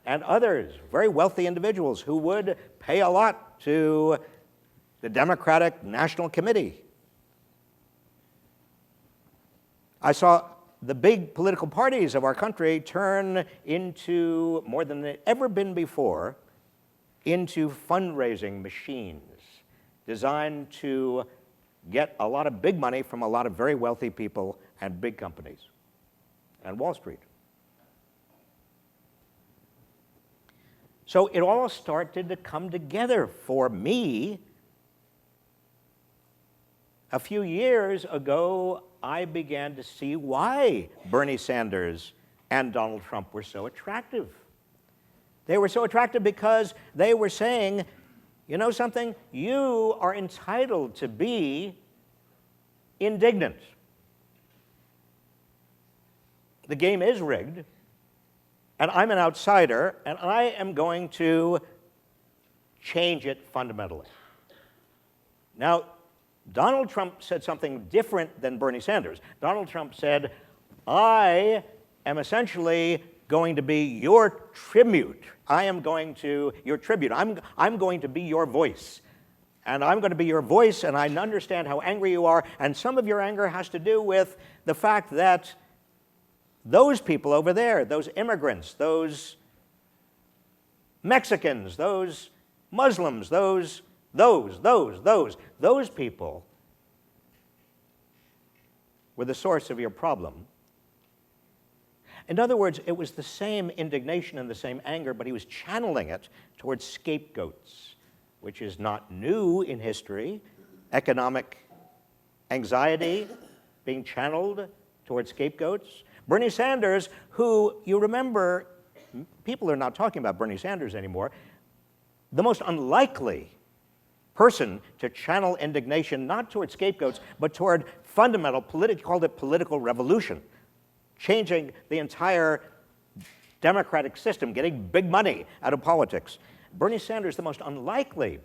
D: and others, very wealthy individuals who would pay a lot to the Democratic National Committee. I saw the big political parties of our country turn into, more than they'd ever been before, into fundraising machines designed to get a lot of big money from a lot of very wealthy people and big companies and Wall Street. So it all started to come together for me. A few years ago, I began to see why Bernie Sanders and Donald Trump were so attractive. They were so attractive because they were saying, you know something? You are entitled to be indignant. The game is rigged, and I'm an outsider, and I am going to change it fundamentally. Now, Donald Trump said something different than Bernie Sanders. Donald Trump said, I am essentially going to be your tribute. I am going to, your tribute. I'm going to be your voice. And I'm going to be your voice, and I understand how angry you are. And some of your anger has to do with the fact that those people over there, those immigrants, those Mexicans, those Muslims, those people were the source of your problem. In other words, it was the same indignation and the same anger, but he was channeling it towards scapegoats, which is not new in history. Economic anxiety being channeled towards scapegoats. Bernie Sanders, who, you remember, people are not talking about Bernie Sanders anymore, the most unlikely person to channel indignation not toward scapegoats, but toward fundamental, called it political revolution, changing the entire democratic system, getting big money out of politics. Bernie Sanders, the most unlikely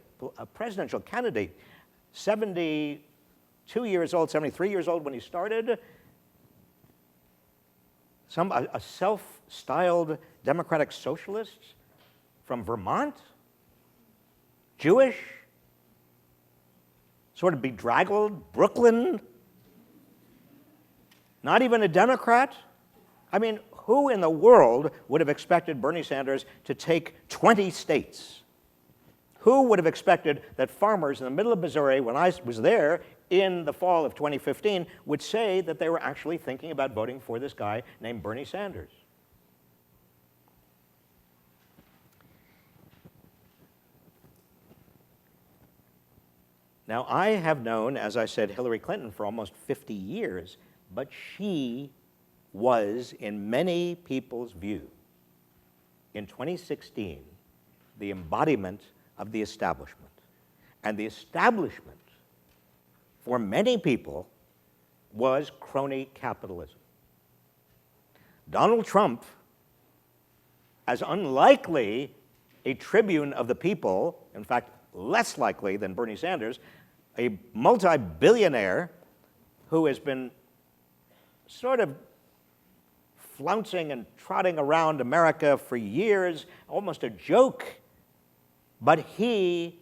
D: presidential candidate, 72 years old, 73 years old when he started, a self-styled democratic socialist from Vermont, Jewish, sort of bedraggled, Brooklyn, not even a Democrat. I mean, who in the world would have expected Bernie Sanders to take 20 states? Who would have expected that farmers in the middle of Missouri, when I was there in the fall of 2015, would say that they were actually thinking about voting for this guy named Bernie Sanders? Now, I have known, as I said, Hillary Clinton for almost 50 years, but she was, in many people's view, in 2016, the embodiment of the establishment. And the establishment, for many people, was crony capitalism. Donald Trump, as unlikely a tribune of the people, in fact, less likely than Bernie Sanders, a multi-billionaire who has been sort of flouncing and trotting around America for years, almost a joke. But he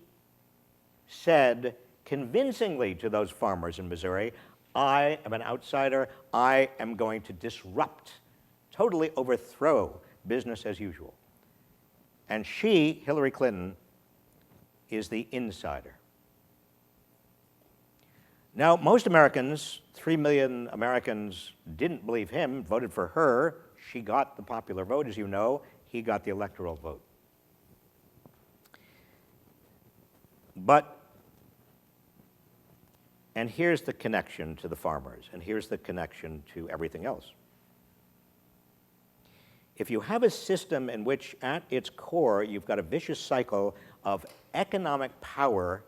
D: said convincingly to those farmers in Missouri, I am an outsider, I am going to disrupt, totally overthrow business as usual. And she, Hillary Clinton, is the insider. Now, most Americans, 3 million Americans, didn't believe him, voted for her. She got the popular vote, as you know. He got the electoral vote. And here's the connection to the farmers, and here's the connection to everything else. If you have a system in which, at its core, you've got a vicious cycle of economic power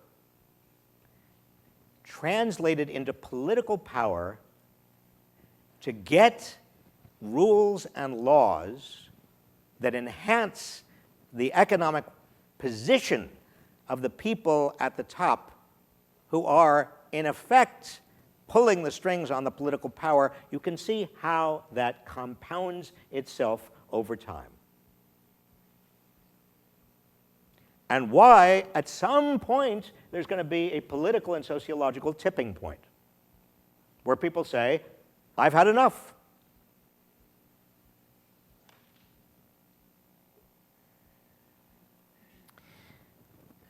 D: translated into political power to get rules and laws that enhance the economic position of the people at the top who are, in effect, pulling the strings on the political power. You can see how that compounds itself over time. And why, at some point, there's going to be a political and sociological tipping point where people say, I've had enough.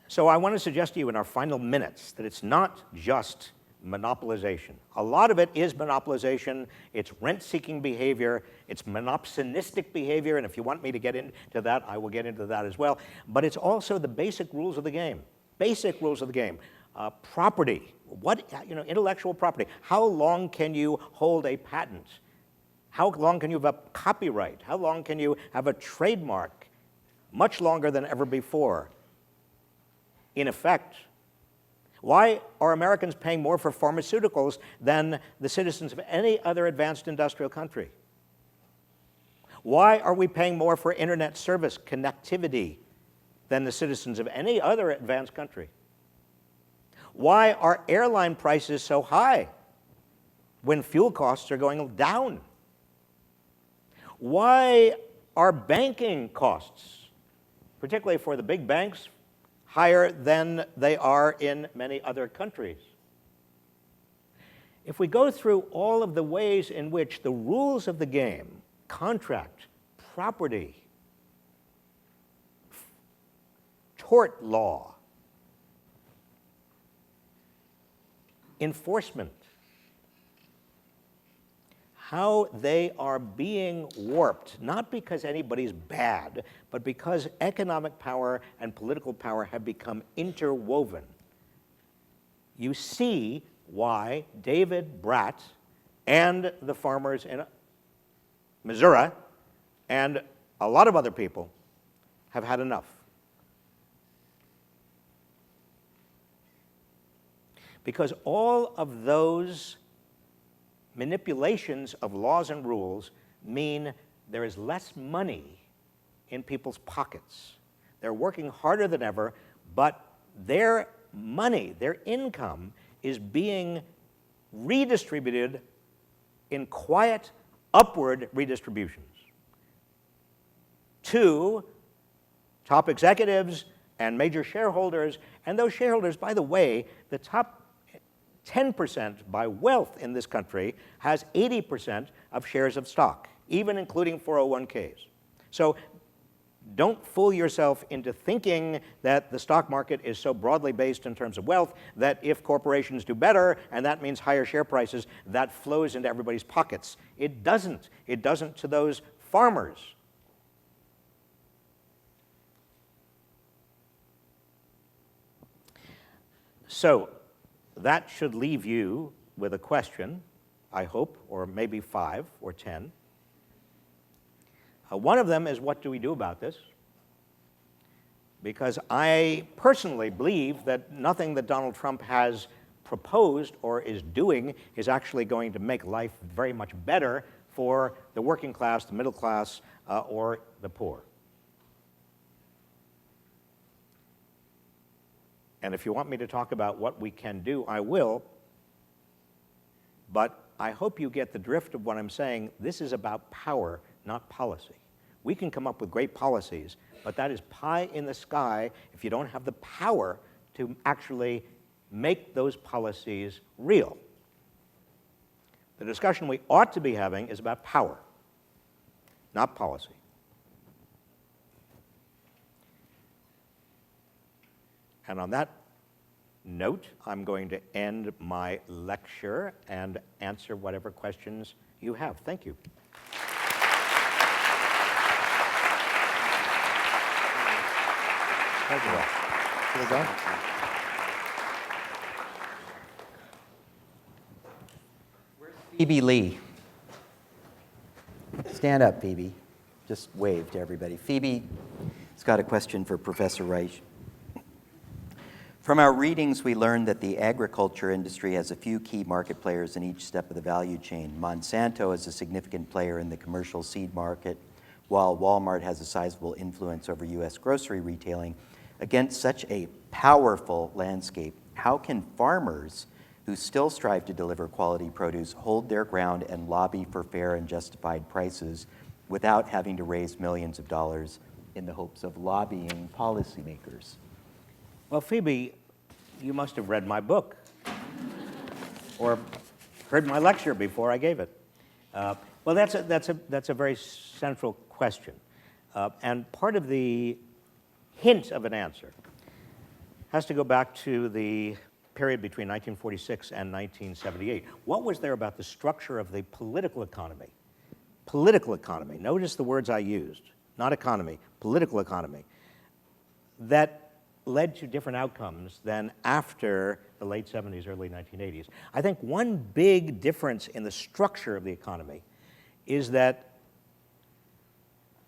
D: So I want to suggest to you in our final minutes that it's not just monopolization. A lot of it is monopolization. It's rent-seeking behavior. It's monopsonistic behavior. And if you want me to get into that, I will get into that as well. But it's also the basic rules of the game. Basic rules of the game. Property. Intellectual property. How long can you hold a patent? How long can you have a copyright? How long can you have a trademark? Much longer than ever before. In effect, why are Americans paying more for pharmaceuticals than the citizens of any other advanced industrial country? Why are we paying more for internet service connectivity than the citizens of any other advanced country? Why are airline prices so high when fuel costs are going down? Why are banking costs, particularly for the big banks, higher than they are in many other countries? If we go through all of the ways in which the rules of the game, contract, property, tort law, enforcement, how they are being warped, not because anybody's bad, but because economic power and political power have become interwoven. You see why David Bratt and the farmers in Missouri and a lot of other people have had enough. Because all of those manipulations of laws and rules mean there is less money in people's pockets. They're working harder than ever, but their money, their income, is being redistributed in quiet, upward redistributions to top executives and major shareholders. And those shareholders, by the way, the top 10% by wealth in this country has 80% of shares of stock, even including 401ks. So don't fool yourself into thinking that the stock market is so broadly based in terms of wealth that if corporations do better, and that means higher share prices, that flows into everybody's pockets. It doesn't. It doesn't to those farmers. So that should leave you with a question, I hope, or maybe 5 or 10. One of them is, what do we do about this? Because I personally believe that nothing that Donald Trump has proposed or is doing is actually going to make life very much better for the working class, the middle class, or the poor. And if you want me to talk about what we can do, I will. But I hope you get the drift of what I'm saying. This is about power, not policy. We can come up with great policies, but that is pie in the sky if you don't have the power to actually make those policies real. The discussion we ought to be having is about power, not policy. And on that note, I'm going to end my lecture and answer whatever questions you have. Thank you. Thank you. Should we go?
A: Where's Phoebe Lee? Stand up, Phoebe. Just wave to everybody. Phoebe's got a question for Professor Reich. From our readings, we learned that the agriculture industry has a few key market players in each step of the value chain. Monsanto is a significant player in the commercial seed market, while Walmart has a sizable influence over U.S. grocery retailing. Against such a powerful landscape, how can farmers who still strive to deliver quality produce hold their ground and lobby for fair and justified prices without having to raise millions of dollars in the hopes of lobbying policymakers?
D: Well, Phoebe, you must have read my book or heard my lecture before I gave it. Well, that's a very central question. And part of the hint of an answer has to go back to the period between 1946 and 1978. What was there about the structure of the political economy? Political economy. Notice the words I used. Not economy, political economy. That led to different outcomes than after the late 70s, early 1980s. I think one big difference in the structure of the economy is that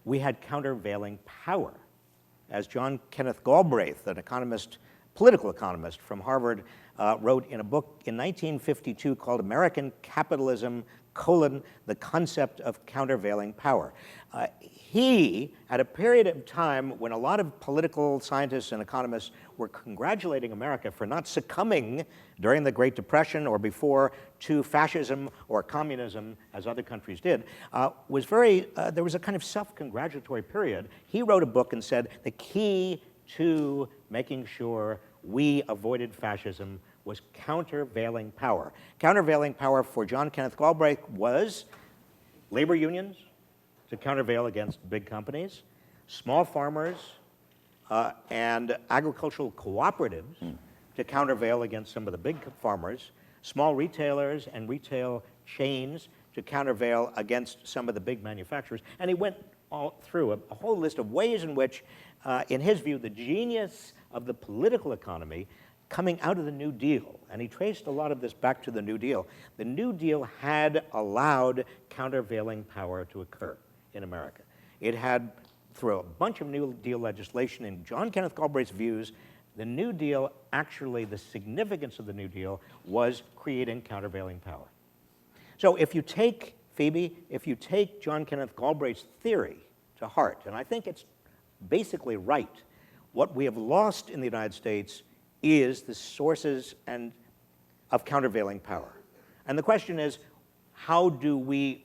D: we had countervailing power. As John Kenneth Galbraith, an economist, political economist from Harvard, wrote in a book in 1952 called American Capitalism, the Concept of Countervailing Power. He, at a period of time when a lot of political scientists and economists were congratulating America for not succumbing during the Great Depression or before to fascism or communism, as other countries did, there was a kind of self-congratulatory period. He wrote a book and said the key to making sure we avoided fascism was countervailing power. Countervailing power for John Kenneth Galbraith was labor unions to countervail against big companies, small farmers and agricultural cooperatives to countervail against some of the big farmers, small retailers and retail chains to countervail against some of the big manufacturers. And he went all through a whole list of ways in which, in his view, the genius of the political economy coming out of the New Deal, and he traced a lot of this back to the New Deal. The New Deal had allowed countervailing power to occur in America. It had, through a bunch of New Deal legislation, in John Kenneth Galbraith's views, the New Deal, actually the significance of the New Deal was creating countervailing power. So if you take, Phoebe, if you take John Kenneth Galbraith's theory to heart, and I think it's basically right, what we have lost in the United States is the sources of countervailing power. And the question is, how do we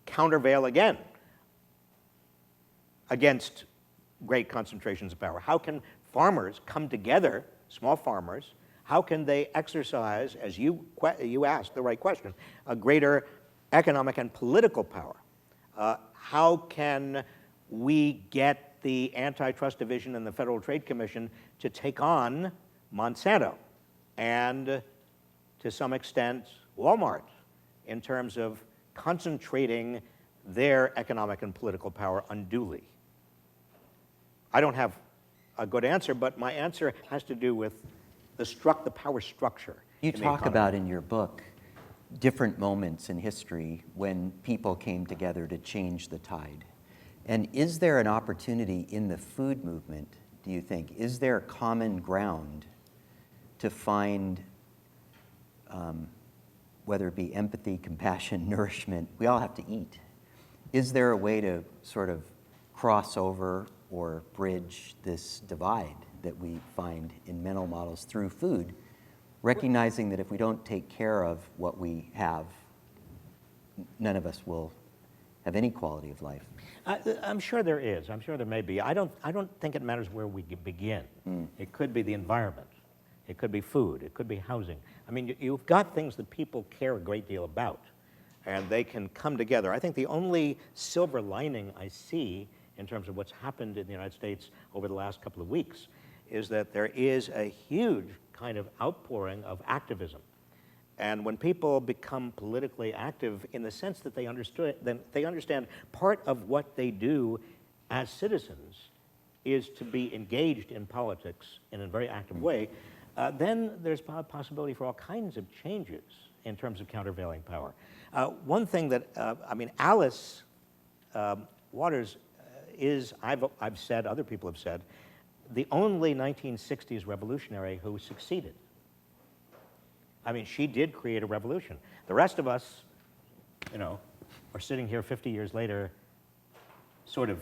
D: countervail again against great concentrations of power? How can farmers come together, small farmers, how can they exercise, as you asked the right question, a greater economic and political power? How can we get the Antitrust Division and the Federal Trade Commission to take on Monsanto and, to some extent, Walmart in terms of concentrating their economic and political power unduly? I don't have a good answer, but my answer has to do with the power structure.
A: You talk about in your book different moments in history when people came together to change the tide. And is there an opportunity in the food movement, do you think? Is there common ground to find, whether it be empathy, compassion, nourishment? We all have to eat. Is there a way to sort of cross over or bridge this divide that we find in mental models through food, recognizing that if we don't take care of what we have, none of us will have any quality of life?
D: I'm sure there is. I'm sure there may be. I don't think it matters where we begin. It could be the environment. It could be food. It could be housing. I mean, you've got things that people care a great deal about, and they can come together. I think the only silver lining I see in terms of what's happened in the United States over the last couple of weeks is that there is a huge kind of outpouring of activism. And when people become politically active in the sense that they understand part of what they do as citizens is to be engaged in politics in a very active way, then there's a possibility for all kinds of changes in terms of countervailing power. One thing that, Alice Waters is, I've said, other people have said, the only 1960s revolutionary who succeeded. I mean, she did create a revolution. The rest of us, you know, are sitting here 50 years later, sort of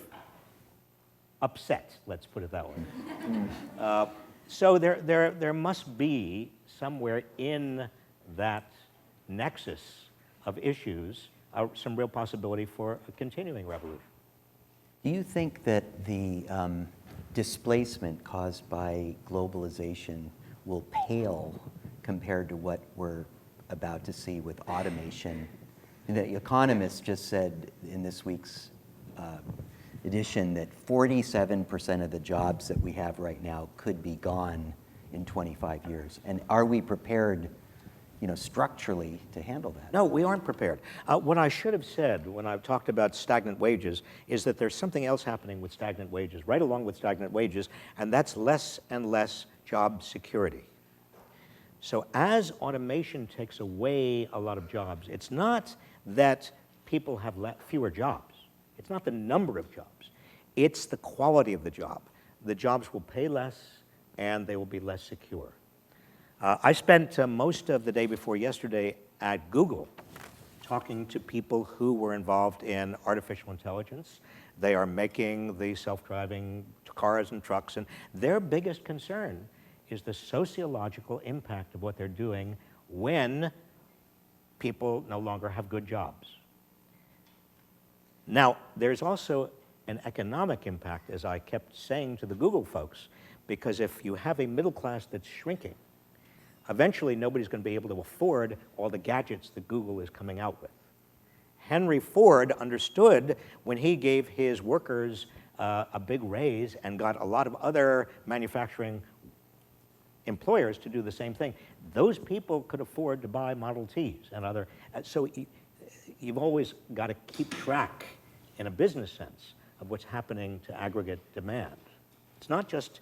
D: upset, let's put it that way. So there must be somewhere in that nexus of issues some real possibility for a continuing revolution.
A: Do you think that the displacement caused by globalization will pale compared to what we're about to see with automation? And the Economist just said in this week's edition that 47% of the jobs that we have right now could be gone in 25 years. And are we prepared, structurally to handle that?
D: No, we aren't prepared. What I should have said when I've talked about stagnant wages is that there's something else happening with stagnant wages, right along with stagnant wages, and that's less and less job security. So as automation takes away a lot of jobs, it's not that people have fewer jobs. It's not the number of jobs. It's the quality of the job. The jobs will pay less, and they will be less secure. I spent most of the day before yesterday at Google talking to people who were involved in artificial intelligence. They are making the self-driving cars and trucks, and their biggest concern is the sociological impact of what they're doing when people no longer have good jobs. Now, there's also an economic impact, as I kept saying to the Google folks, because if you have a middle class that's shrinking, eventually nobody's going to be able to afford all the gadgets that Google is coming out with. Henry Ford understood when he gave his workers a big raise and got a lot of other manufacturing employers to do the same thing. Those people could afford to buy Model Ts and other. So you've always got to keep track, in a business sense, of what's happening to aggregate demand. It's not just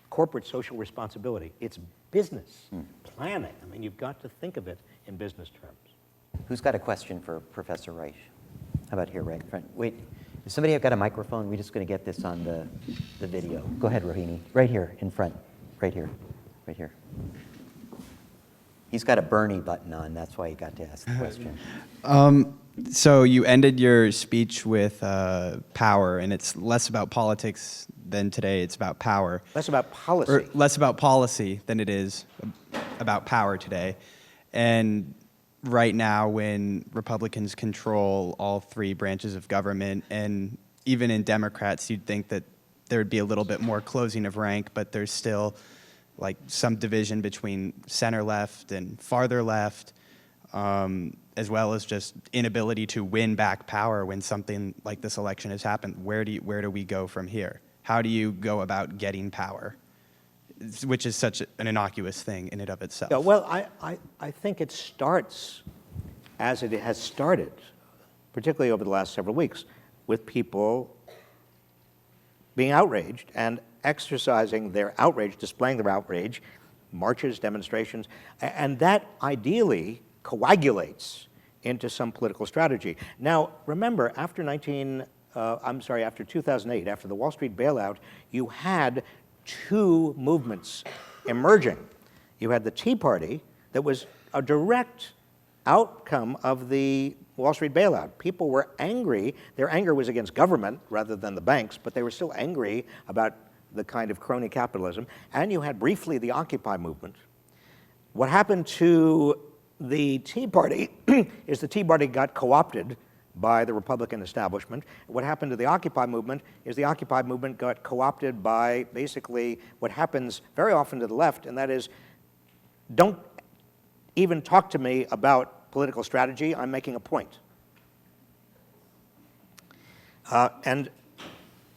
D: corporate social responsibility. It's business planning. I mean, you've got to think of it in business terms.
A: Who's got a question for Professor Reich? How about here, right in front? Wait, does somebody have got a microphone? We're just going to get this on the video. Go ahead, Rohini. Right here, in front. Right here. Right here. He's got a Bernie button on. That's why he got to ask the question.
E: So you ended your speech with power, and it's less about politics than today. It's about power.
D: Less about policy.
E: Or less about policy than it is about power today. And right now, when Republicans control all three branches of government, and even in Democrats, you'd think that there would be a little bit more closing of rank, but there's still like some division between center left and farther left, as well as just inability to win back power when something like this election has happened. Where do we go from here? How do you go about getting power, which is such an innocuous thing in and of itself?
D: Yeah, well, I think it starts as it has started, particularly over the last several weeks, with people being outraged and exercising their outrage, displaying their outrage, marches, demonstrations, and that ideally coagulates into some political strategy. Now, remember, after 2008, after the Wall Street bailout, you had two movements emerging. You had the Tea Party that was a direct outcome of the Wall Street bailout. People were angry. Their anger was against government rather than the banks, but they were still angry about the kind of crony capitalism. And you had briefly the Occupy movement. What happened to the Tea Party is the Tea Party got co-opted by the Republican establishment. What happened to the Occupy movement is the Occupy movement got co-opted by basically what happens very often to the left, and that is, don't even talk to me about political strategy, I'm making a point. And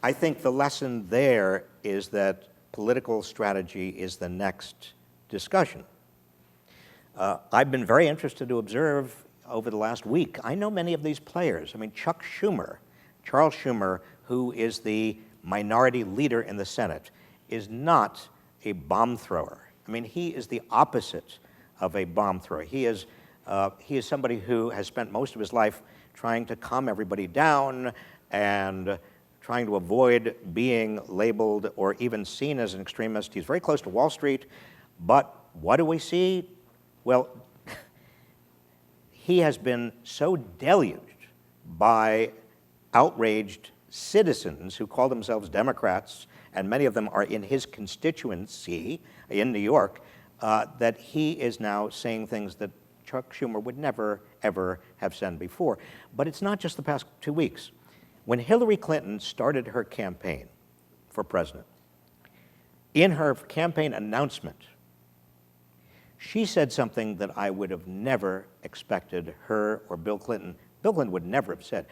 D: I think the lesson there is that political strategy is the next discussion. I've been very interested to observe over the last week. I know many of these players. I mean, Chuck Schumer, Charles Schumer, who is the minority leader in the Senate, is not a bomb thrower. I mean, he is the opposite of a bomb thrower. He is somebody who has spent most of his life trying to calm everybody down and trying to avoid being labeled or even seen as an extremist. He's very close to Wall Street, but what do we see? Well, he has been so deluged by outraged citizens who call themselves Democrats, and many of them are in his constituency in New York, that he is now saying things that Chuck Schumer would never, ever have said before. But it's not just the past 2 weeks. When Hillary Clinton started her campaign for president, in her campaign announcement, she said something that I would have never expected her or Bill Clinton would never have said.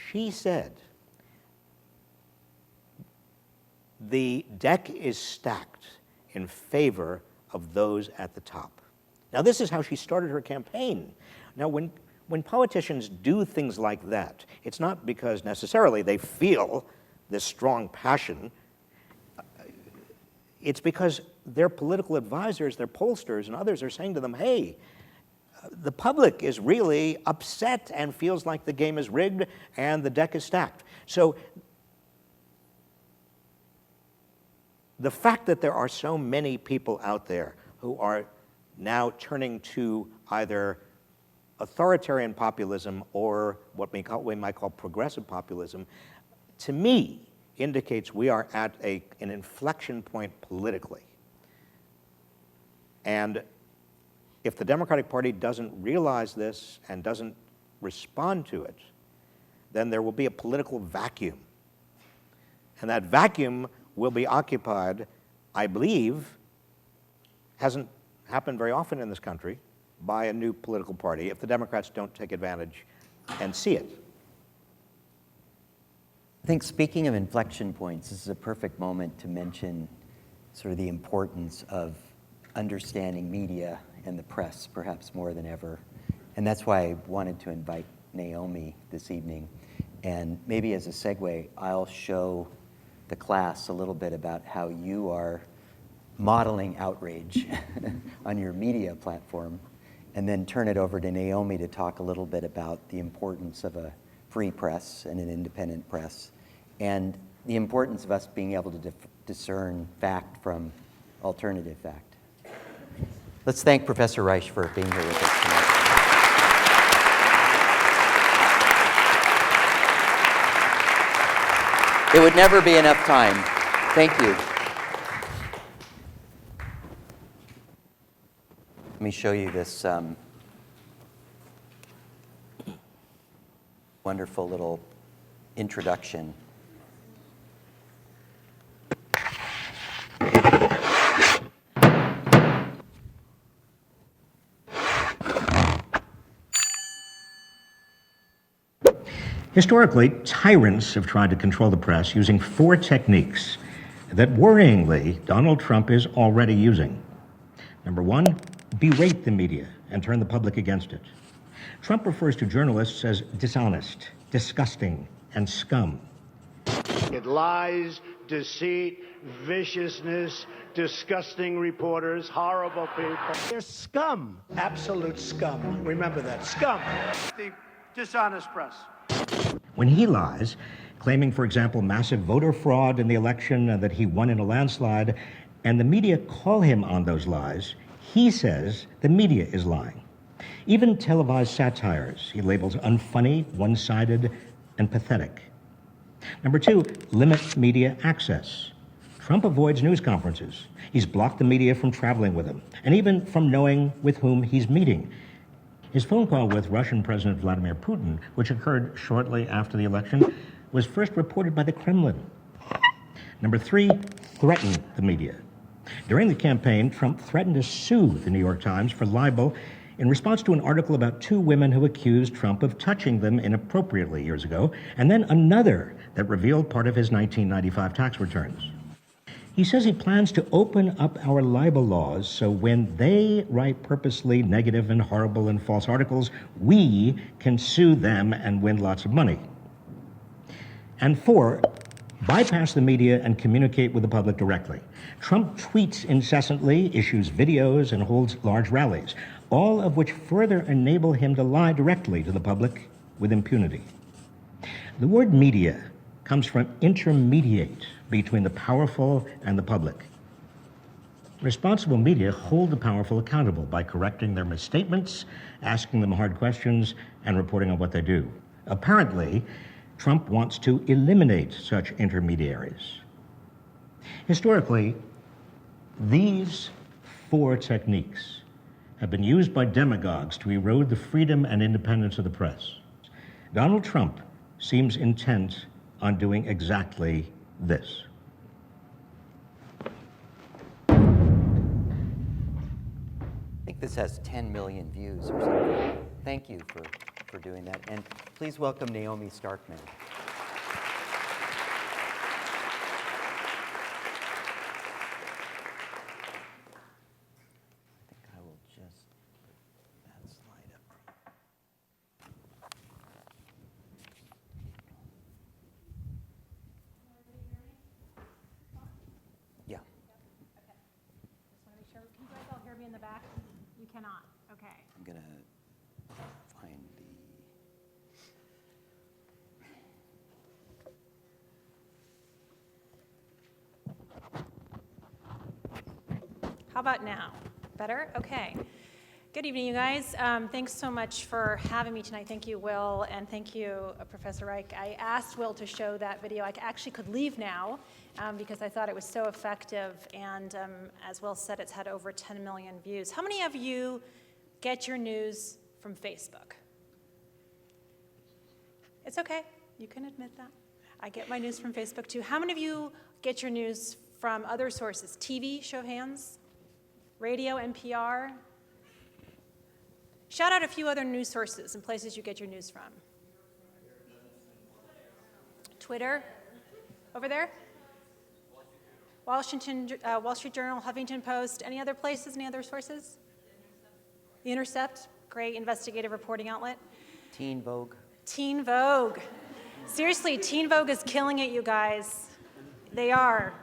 D: She said, the deck is stacked in favor of those at the top. Now, this is how she started her campaign. Now, when politicians do things like that, it's not because necessarily they feel this strong passion. It's because their political advisors, their pollsters, and others are saying to them, hey, the public is really upset and feels like the game is rigged and the deck is stacked. So the fact that there are so many people out there who are now turning to either authoritarian populism or what we might call progressive populism, to me, indicates we are at an inflection point politically. And if the Democratic Party doesn't realize this and doesn't respond to it, then there will be a political vacuum. And that vacuum will be occupied, I believe, hasn't happened very often in this country, by a new political party if the Democrats don't take advantage and see it.
A: I think speaking of inflection points, this is a perfect moment to mention sort of the importance of understanding media and the press, perhaps more than ever. And that's why I wanted to invite Naomi this evening. And maybe as a segue, I'll show the class a little bit about how you are modeling outrage on your media platform, and then turn it over to Naomi to talk a little bit about the importance of a free press and an independent press, and the importance of us being able to discern fact from alternative fact. Let's thank Professor Reich for being here with us tonight. It would never be enough time. Thank you. Let me show you this wonderful little introduction.
D: Historically, tyrants have tried to control the press using 4 techniques that, worryingly, Donald Trump is already using. Number 1, berate the media and turn the public against it. Trump refers to journalists as dishonest, disgusting, and scum.
F: It lies, deceit, viciousness, disgusting reporters, horrible people. They're scum, absolute scum. Remember that, scum. The dishonest press.
D: When he lies, claiming, for example, massive voter fraud in the election, that he won in a landslide, and the media call him on those lies, he says the media is lying. Even televised satires he labels unfunny, one-sided, and pathetic. Number 2, limit media access. Trump avoids news conferences. He's blocked the media from traveling with him, and even from knowing with whom he's meeting. His phone call with Russian President Vladimir Putin, which occurred shortly after the election, was first reported by the Kremlin. Number 3, threaten the media. During the campaign, Trump threatened to sue the New York Times for libel in response to an article about 2 women who accused Trump of touching them inappropriately years ago, and then another that revealed part of his 1995 tax returns. He says he plans to open up our libel laws so when they write purposely negative and horrible and false articles, we can sue them and win lots of money. And 4, bypass the media and communicate with the public directly. Trump tweets incessantly, issues videos, and holds large rallies, all of which further enable him to lie directly to the public with impunity. The word media
G: comes from intermediate between the powerful and the public. Responsible media hold the powerful accountable by correcting their misstatements, asking them hard questions, and reporting on what they do. Apparently, Trump wants to eliminate such intermediaries. Historically, these 4 techniques have been used by demagogues to erode the freedom and independence of the press. Donald Trump seems intent on doing exactly this.
A: I think this has 10 million views or something. Thank you for doing that. And please welcome Naomi Starkman. I think I will just put that slide up. Yeah.
H: Just want to make sure. Can you guys all hear me in the back? You cannot. Okay.
A: I'm going to find the...
H: How about now? Better? Okay. Good evening, you guys. Thanks so much for having me tonight. Thank you, Will, and thank you, Professor Reich. I asked Will to show that video. I actually could leave now because I thought it was so effective, and as Will said, it's had over 10 million views. How many of you get your news from Facebook? It's okay. You can admit that. I get my news from Facebook, too. How many of you get your news from other sources? TV, show of hands? Radio, NPR? Shout out a few other news sources and places you get your news from. Twitter? Over there? Wall Street Journal, Huffington Post. Any other places, any other sources? The Intercept, great investigative reporting outlet.
A: Teen Vogue.
H: Teen Vogue. Seriously, Teen Vogue is killing it, you guys. They are.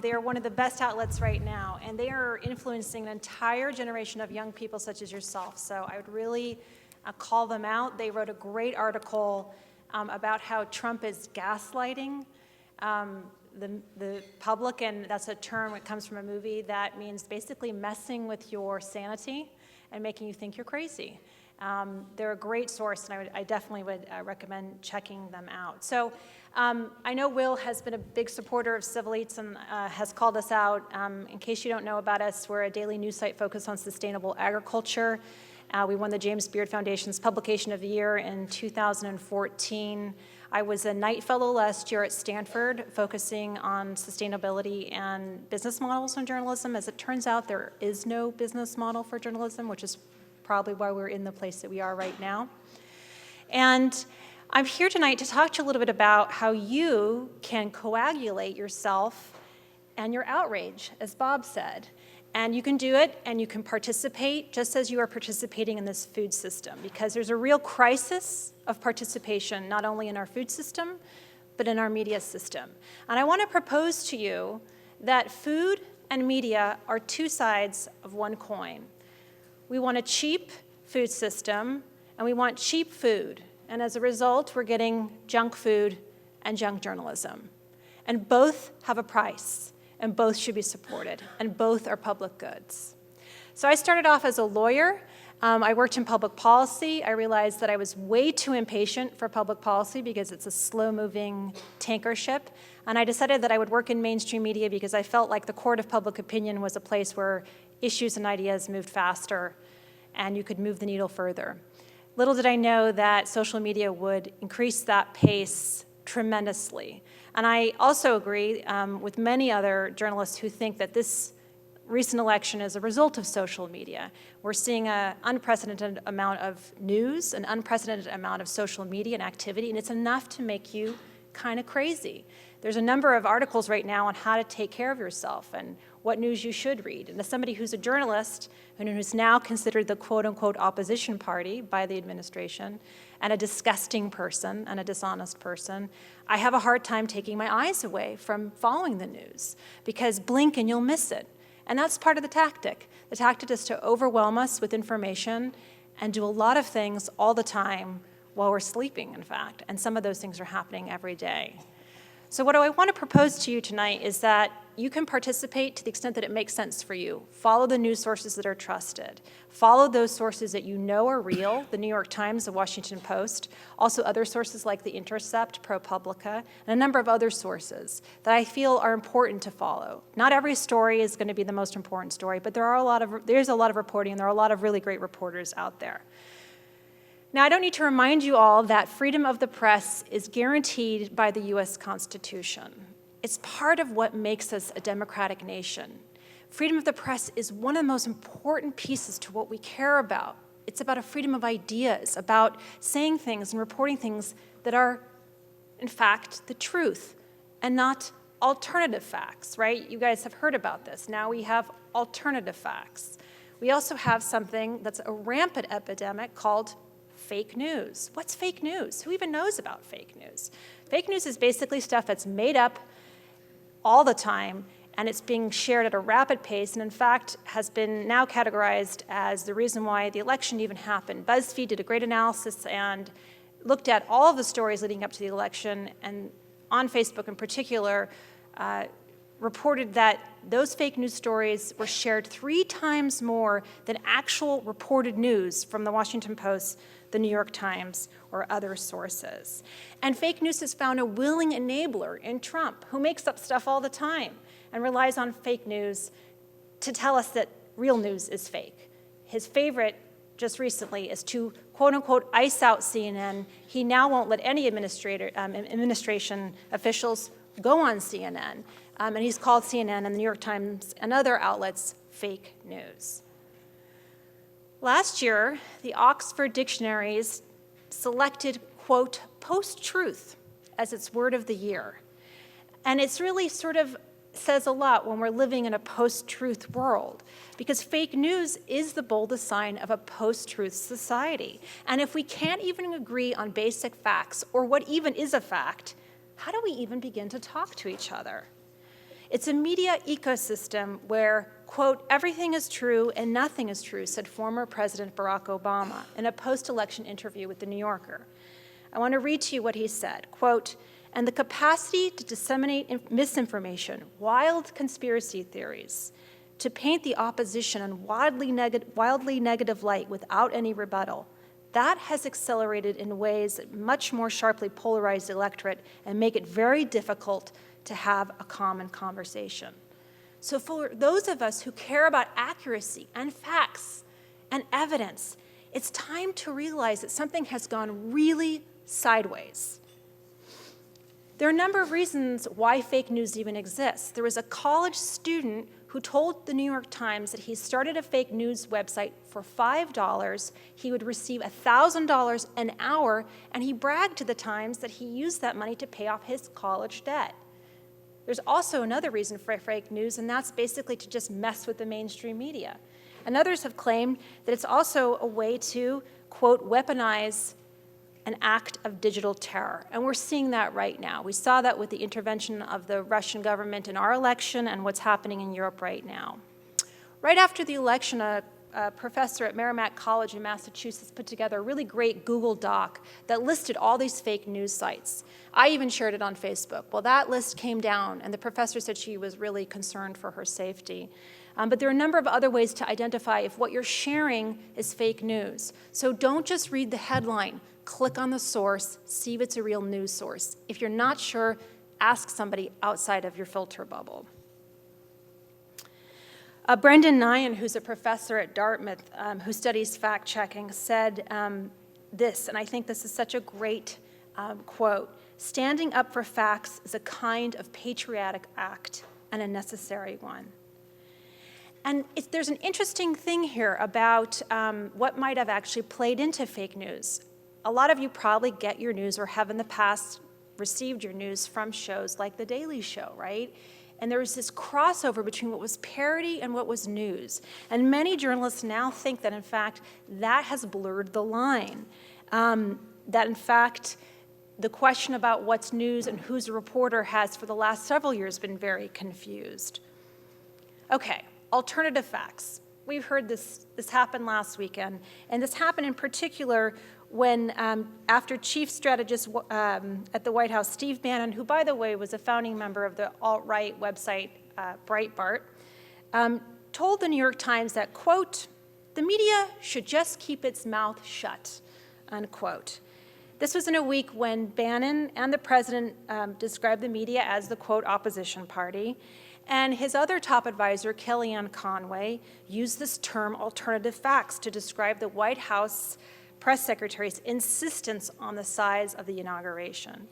H: They are one of the best outlets right now, and they are influencing an entire generation of young people such as yourself. So I would really call them out. They wrote a great article about how Trump is gaslighting the public, and that's a term that comes from a movie that means basically messing with your sanity and making you think you're crazy. They're a great source, and I definitely would recommend checking them out. So I know Will has been a big supporter of Civil Eats and has called us out. In case you don't know about us, we're a daily news site focused on sustainable agriculture. We won the James Beard Foundation's Publication of the Year in 2014. I was a Knight Fellow last year at Stanford, focusing on sustainability and business models in journalism. As it turns out, there is no business model for journalism, which is probably why we're in the place that we are right now. And I'm here tonight to talk to you a little bit about how you can coagulate yourself and your outrage, as Bob said. And you can do it, and you can participate just as you are participating in this food system, because there's a real crisis of participation, not only in our food system, but in our media system. And I want to propose to you that food and media are 2 sides of one coin. We want a cheap food system, and we want cheap food. And as a result, we're getting junk food and junk journalism. And both have a price, and both should be supported, and both are public goods. So I started off as a lawyer. I worked in public policy. I realized that I was way too impatient for public policy because it's a slow-moving tanker ship. And I decided that I would work in mainstream media because I felt like the court of public opinion was a place where issues and ideas moved faster, and you could move the needle further. Little did I know that social media would increase that pace tremendously. And I also agree with many other journalists who think that this recent election is a result of social media. We're seeing an unprecedented amount of news, an unprecedented amount of social media and activity, and it's enough to make you kind of crazy. There's a number of articles right now on how to take care of yourself and what news you should read. And as somebody who's a journalist and who's now considered the quote-unquote opposition party by the administration and a disgusting person and a dishonest person, I have a hard time taking my eyes away from following the news because blink and you'll miss it. And that's part of the tactic. The tactic is to overwhelm us with information and do a lot of things all the time while we're sleeping, in fact. And some of those things are happening every day. So what I want to propose to you tonight is that you can participate to the extent that it makes sense for you. Follow the news sources that are trusted. Follow those sources that you know are real, the New York Times, the Washington Post, also other sources like The Intercept, ProPublica, and a number of other sources that I feel are important to follow. Not every story is going to be the most important story, but there's a lot of reporting, and there are a lot of really great reporters out there. Now, I don't need to remind you all that freedom of the press is guaranteed by the US Constitution. It's part of what makes us a democratic nation. Freedom of the press is one of the most important pieces to what we care about. It's about a freedom of ideas, about saying things and reporting things that are, in fact, the truth and not alternative facts, right? You guys have heard about this. Now we have alternative facts. We also have something that's a rampant epidemic called fake news. What's fake news? Who even knows about fake news? Fake news is basically stuff that's made up all the time, and it's being shared at a rapid pace, and in fact has been now categorized as the reason why the election even happened. BuzzFeed did a great analysis and looked at all of the stories leading up to the election, and on Facebook in particular, reported that those fake news stories were shared 3 times more than actual reported news from the Washington Post, the New York Times, or other sources. And fake news has found a willing enabler in Trump, who makes up stuff all the time and relies on fake news to tell us that real news is fake. His favorite, just recently, is to quote-unquote ice out CNN. He now won't let any administration officials go on CNN, and he's called CNN and the New York Times and other outlets fake news. Last year, the Oxford Dictionaries selected, quote, post-truth as its word of the year. And it's really sort of says a lot when we're living in a post-truth world, because fake news is the boldest sign of a post-truth society. And if we can't even agree on basic facts, or what even is a fact, how do we even begin to talk to each other? It's a media ecosystem where, quote, everything is true and nothing is true, said former President Barack Obama in a post-election interview with The New Yorker. I want to read to you what he said, quote, and the capacity to disseminate misinformation, wild conspiracy theories, to paint the opposition in wildly negative light without any rebuttal, that has accelerated in ways that much more sharply polarize the electorate and make it very difficult to have a common conversation. So for those of us who care about accuracy and facts and evidence, it's time to realize that something has gone really sideways. There are a number of reasons why fake news even exists. There was a college student who told the New York Times that he started a fake news website for $5. He would receive $1,000 an hour, and he bragged to the Times that he used that money to pay off his college debt. There's also another reason for fake news, and that's basically to just mess with the mainstream media. And others have claimed that it's also a way to, quote, weaponize an act of digital terror. And we're seeing that right now. We saw that with the intervention of the Russian government in our election and what's happening in Europe right now. Right after the election, a professor at Merrimack College in Massachusetts put together a really great Google Doc that listed all these fake news sites. I even shared it on Facebook. Well, that list came down, and the professor said she was really concerned for her safety. But there are a number of other ways to identify if what you're sharing is fake news. So don't just read the headline. Click on the source, see if it's a real news source. If you're not sure, ask somebody outside of your filter bubble. Brendan Nyan, who's a professor at Dartmouth who studies fact-checking, said this, and I think this is such a great quote, standing up for facts is a kind of patriotic act and a necessary one. And there's an interesting thing here about what might have actually played into fake news. A lot of you probably get your news or have in the past received your news from shows like The Daily Show, right? And there was this crossover between what was parody and what was news. And many journalists now think that, in fact, that has blurred the line. That, in fact, the question about what's news and who's a reporter has, for the last several years, been very confused. Okay, alternative facts. We've heard this happen last weekend, and this happened in particular when after chief strategist at the White House, Steve Bannon, who by the way was a founding member of the alt-right website Breitbart, told the New York Times that, quote, "The media should just keep its mouth shut," unquote. This was in a week when Bannon and the president described the media as the, quote, opposition party, and his other top advisor, Kellyanne Conway, used this term alternative facts to describe the White House press secretary's insistence on the size of the inauguration.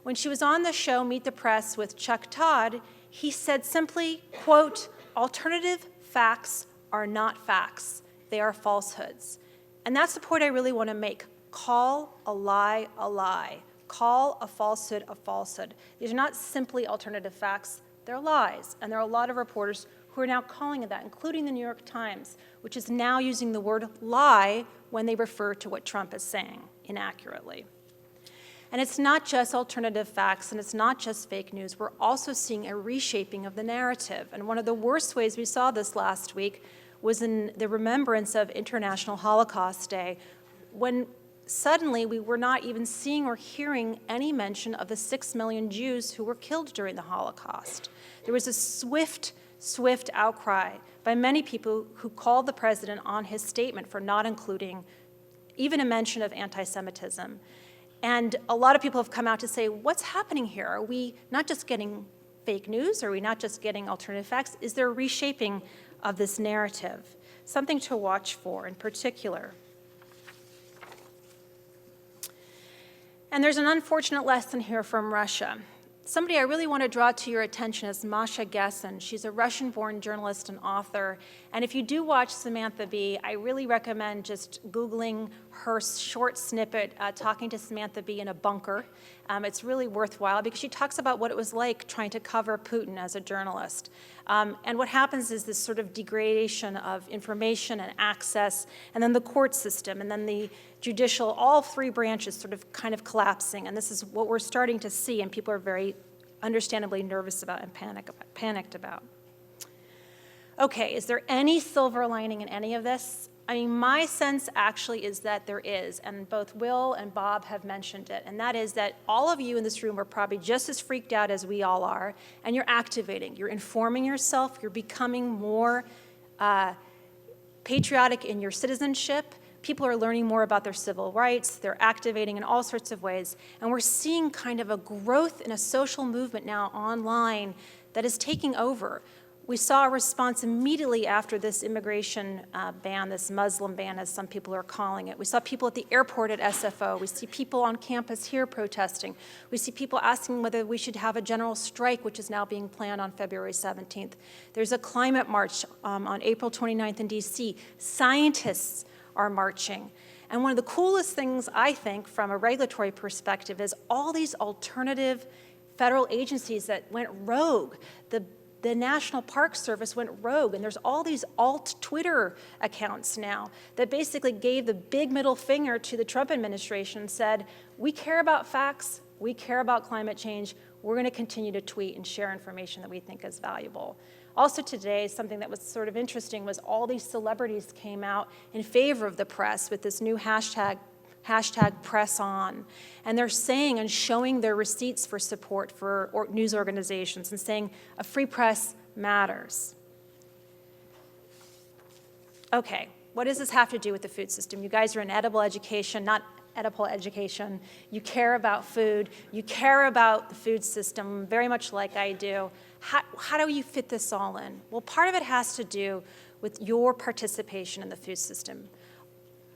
H: When she was on the show Meet the Press with Chuck Todd, he said simply, quote, "Alternative facts are not facts. They are falsehoods." And that's the point I really want to make. Call a lie a lie. Call a falsehood a falsehood. These are not simply alternative facts, they're lies. And there are a lot of reporters who are now calling it that, including the New York Times, which is now using the word lie when they refer to what Trump is saying inaccurately. And it's not just alternative facts, and it's not just fake news. We're also seeing a reshaping of the narrative. And one of the worst ways we saw this last week was in the remembrance of International Holocaust Day, when suddenly we were not even seeing or hearing any mention of the 6 million Jews who were killed during the Holocaust. There was a swift outcry by many people who called the president on his statement for not including even a mention of anti-Semitism. And a lot of people have come out to say, what's happening here? Are we not just getting fake news? Are we not just getting alternative facts? Is there a reshaping of this narrative? Something to watch for in particular. And there's an unfortunate lesson here from Russia. Somebody I really want to draw to your attention is Masha Gessen. She's a Russian-born journalist and author. And if you do watch Samantha Bee, I really recommend just Googling her short snippet, talking to Samantha Bee in a bunker. It's really worthwhile because she talks about what it was like trying to cover Putin as a journalist. And what happens is this sort of degradation of information and access, and then the court system, and then the judicial, all three branches sort of kind of collapsing. And this is what we're starting to see, and people are very understandably nervous about and panicked about. Okay, is there any silver lining in any of this? I mean, my sense actually is that there is, and both Will and Bob have mentioned it, and that is that all of you in this room are probably just as freaked out as we all are, and you're activating, you're informing yourself, you're becoming more patriotic in your citizenship. People are learning more about their civil rights, they're activating in all sorts of ways, and we're seeing kind of a growth in a social movement now online that is taking over. We saw a response immediately after this immigration ban, this Muslim ban, as some people are calling it. We saw people at the airport at SFO. We see people on campus here protesting. We see people asking whether we should have a general strike, which is now being planned on February 17th. There's a climate march on April 29th in DC. Scientists are marching. And one of the coolest things, I think, from a regulatory perspective is all these alternative federal agencies that went rogue. The National Park Service went rogue, and there's all these alt Twitter accounts now that basically gave the big middle finger to the Trump administration and said, we care about facts, we care about climate change, we're going to continue to tweet and share information that we think is valuable. Also today, something that was sort of interesting was all these celebrities came out in favor of the press with this new hashtag press on. And they're saying and showing their receipts for support for news organizations and saying a free press matters. Okay, what does this have to do with the food system? You guys are in edible education, not edible education. You care about food. You care about the food system very much like I do. How do you fit this all in? Well, part of it has to do with your participation in the food system.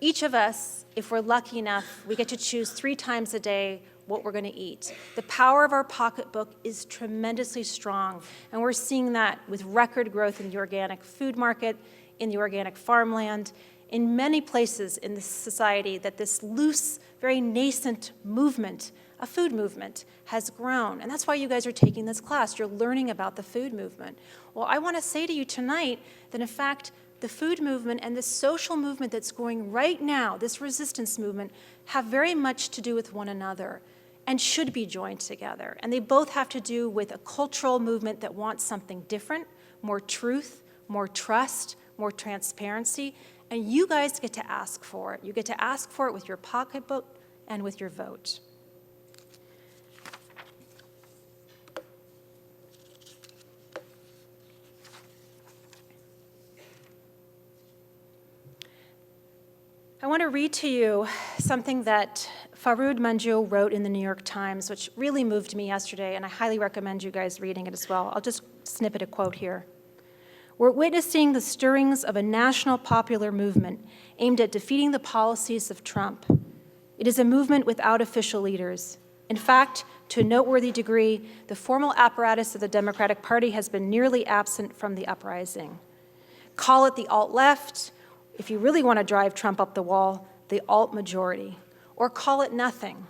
H: Each of us, if we're lucky enough, we get to choose 3 times a day what we're going to eat. The power of our pocketbook is tremendously strong, and we're seeing that with record growth in the organic food market, in the organic farmland, in many places in this society that this loose, very nascent movement, a food movement, has grown. And that's why you guys are taking this class. You're learning about the food movement. Well, I want to say to you tonight that, in fact, the food movement and the social movement that's going right now, this resistance movement, have very much to do with one another and should be joined together. And they both have to do with a cultural movement that wants something different, more truth, more trust, more transparency, And you guys get to ask for it. You get to ask for it with your pocketbook and with your vote. I want to read to you something that Faroud Manjoo wrote in the New York Times, which really moved me yesterday, and I highly recommend you guys reading it as well. I'll just snippet a quote here. We're witnessing the stirrings of a national popular movement aimed at defeating the policies of Trump. It is a movement without official leaders. In fact, to a noteworthy degree, the formal apparatus of the Democratic Party has been nearly absent from the uprising. Call it the alt-left, if you really want to drive Trump up the wall, the alt-majority, or call it nothing.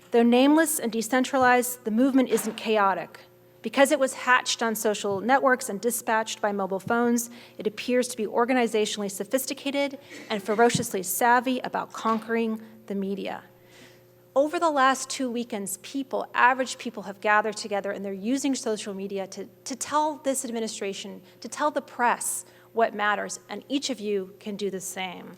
H: Though nameless and decentralized, the movement isn't chaotic. Because it was hatched on social networks and dispatched by mobile phones, it appears to be organizationally sophisticated and ferociously savvy about conquering the media. Over the last 2 weekends, average people have gathered together and they're using social media to tell this administration, to tell the press what matters, and each of you can do the same.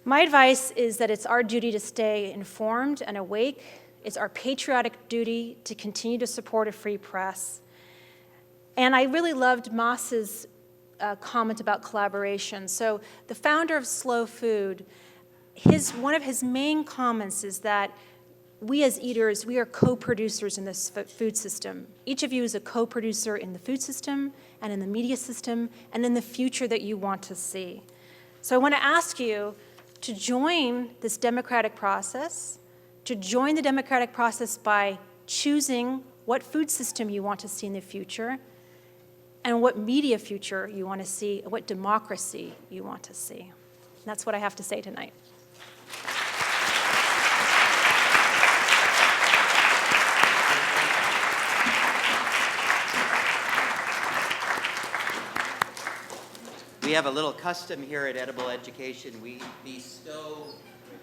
H: My advice is that it's our duty to stay informed and awake. It's our patriotic duty to continue to support a free press. And I really loved Moss's comment about collaboration. So the founder of Slow Food, one of his main comments is that we as eaters, we are co-producers in this food system. Each of you is a co-producer in the food system and in the media system and in the future that you want to see. So I want to ask you to join this democratic process, to join the democratic process by choosing what food system you want to see in the future and what media future you want to see, what democracy you want to see. And that's what I have to say tonight.
A: We have a little custom here at Edible Education. We bestow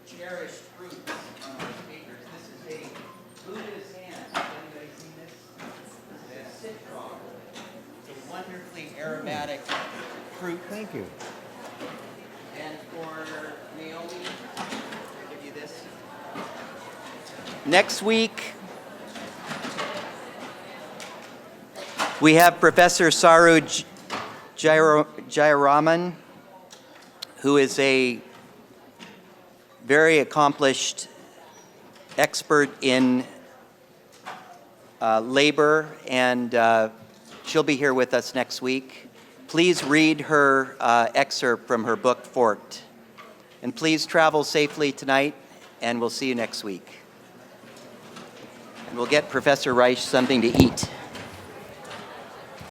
A: cherished fruits on our speakers. This is a Buddha's hand. Has anybody seen this? This is a citron. It's a wonderfully aromatic fruit.
D: Thank you.
A: And for Naomi, I'll give you this. Next week, we have Professor Saru Jayaraman, who is a very accomplished expert in labor, and she'll be here with us next week. Please read her excerpt from her book, Forked. And please travel safely tonight, and we'll see you next week. And we'll get Professor Reich something to eat.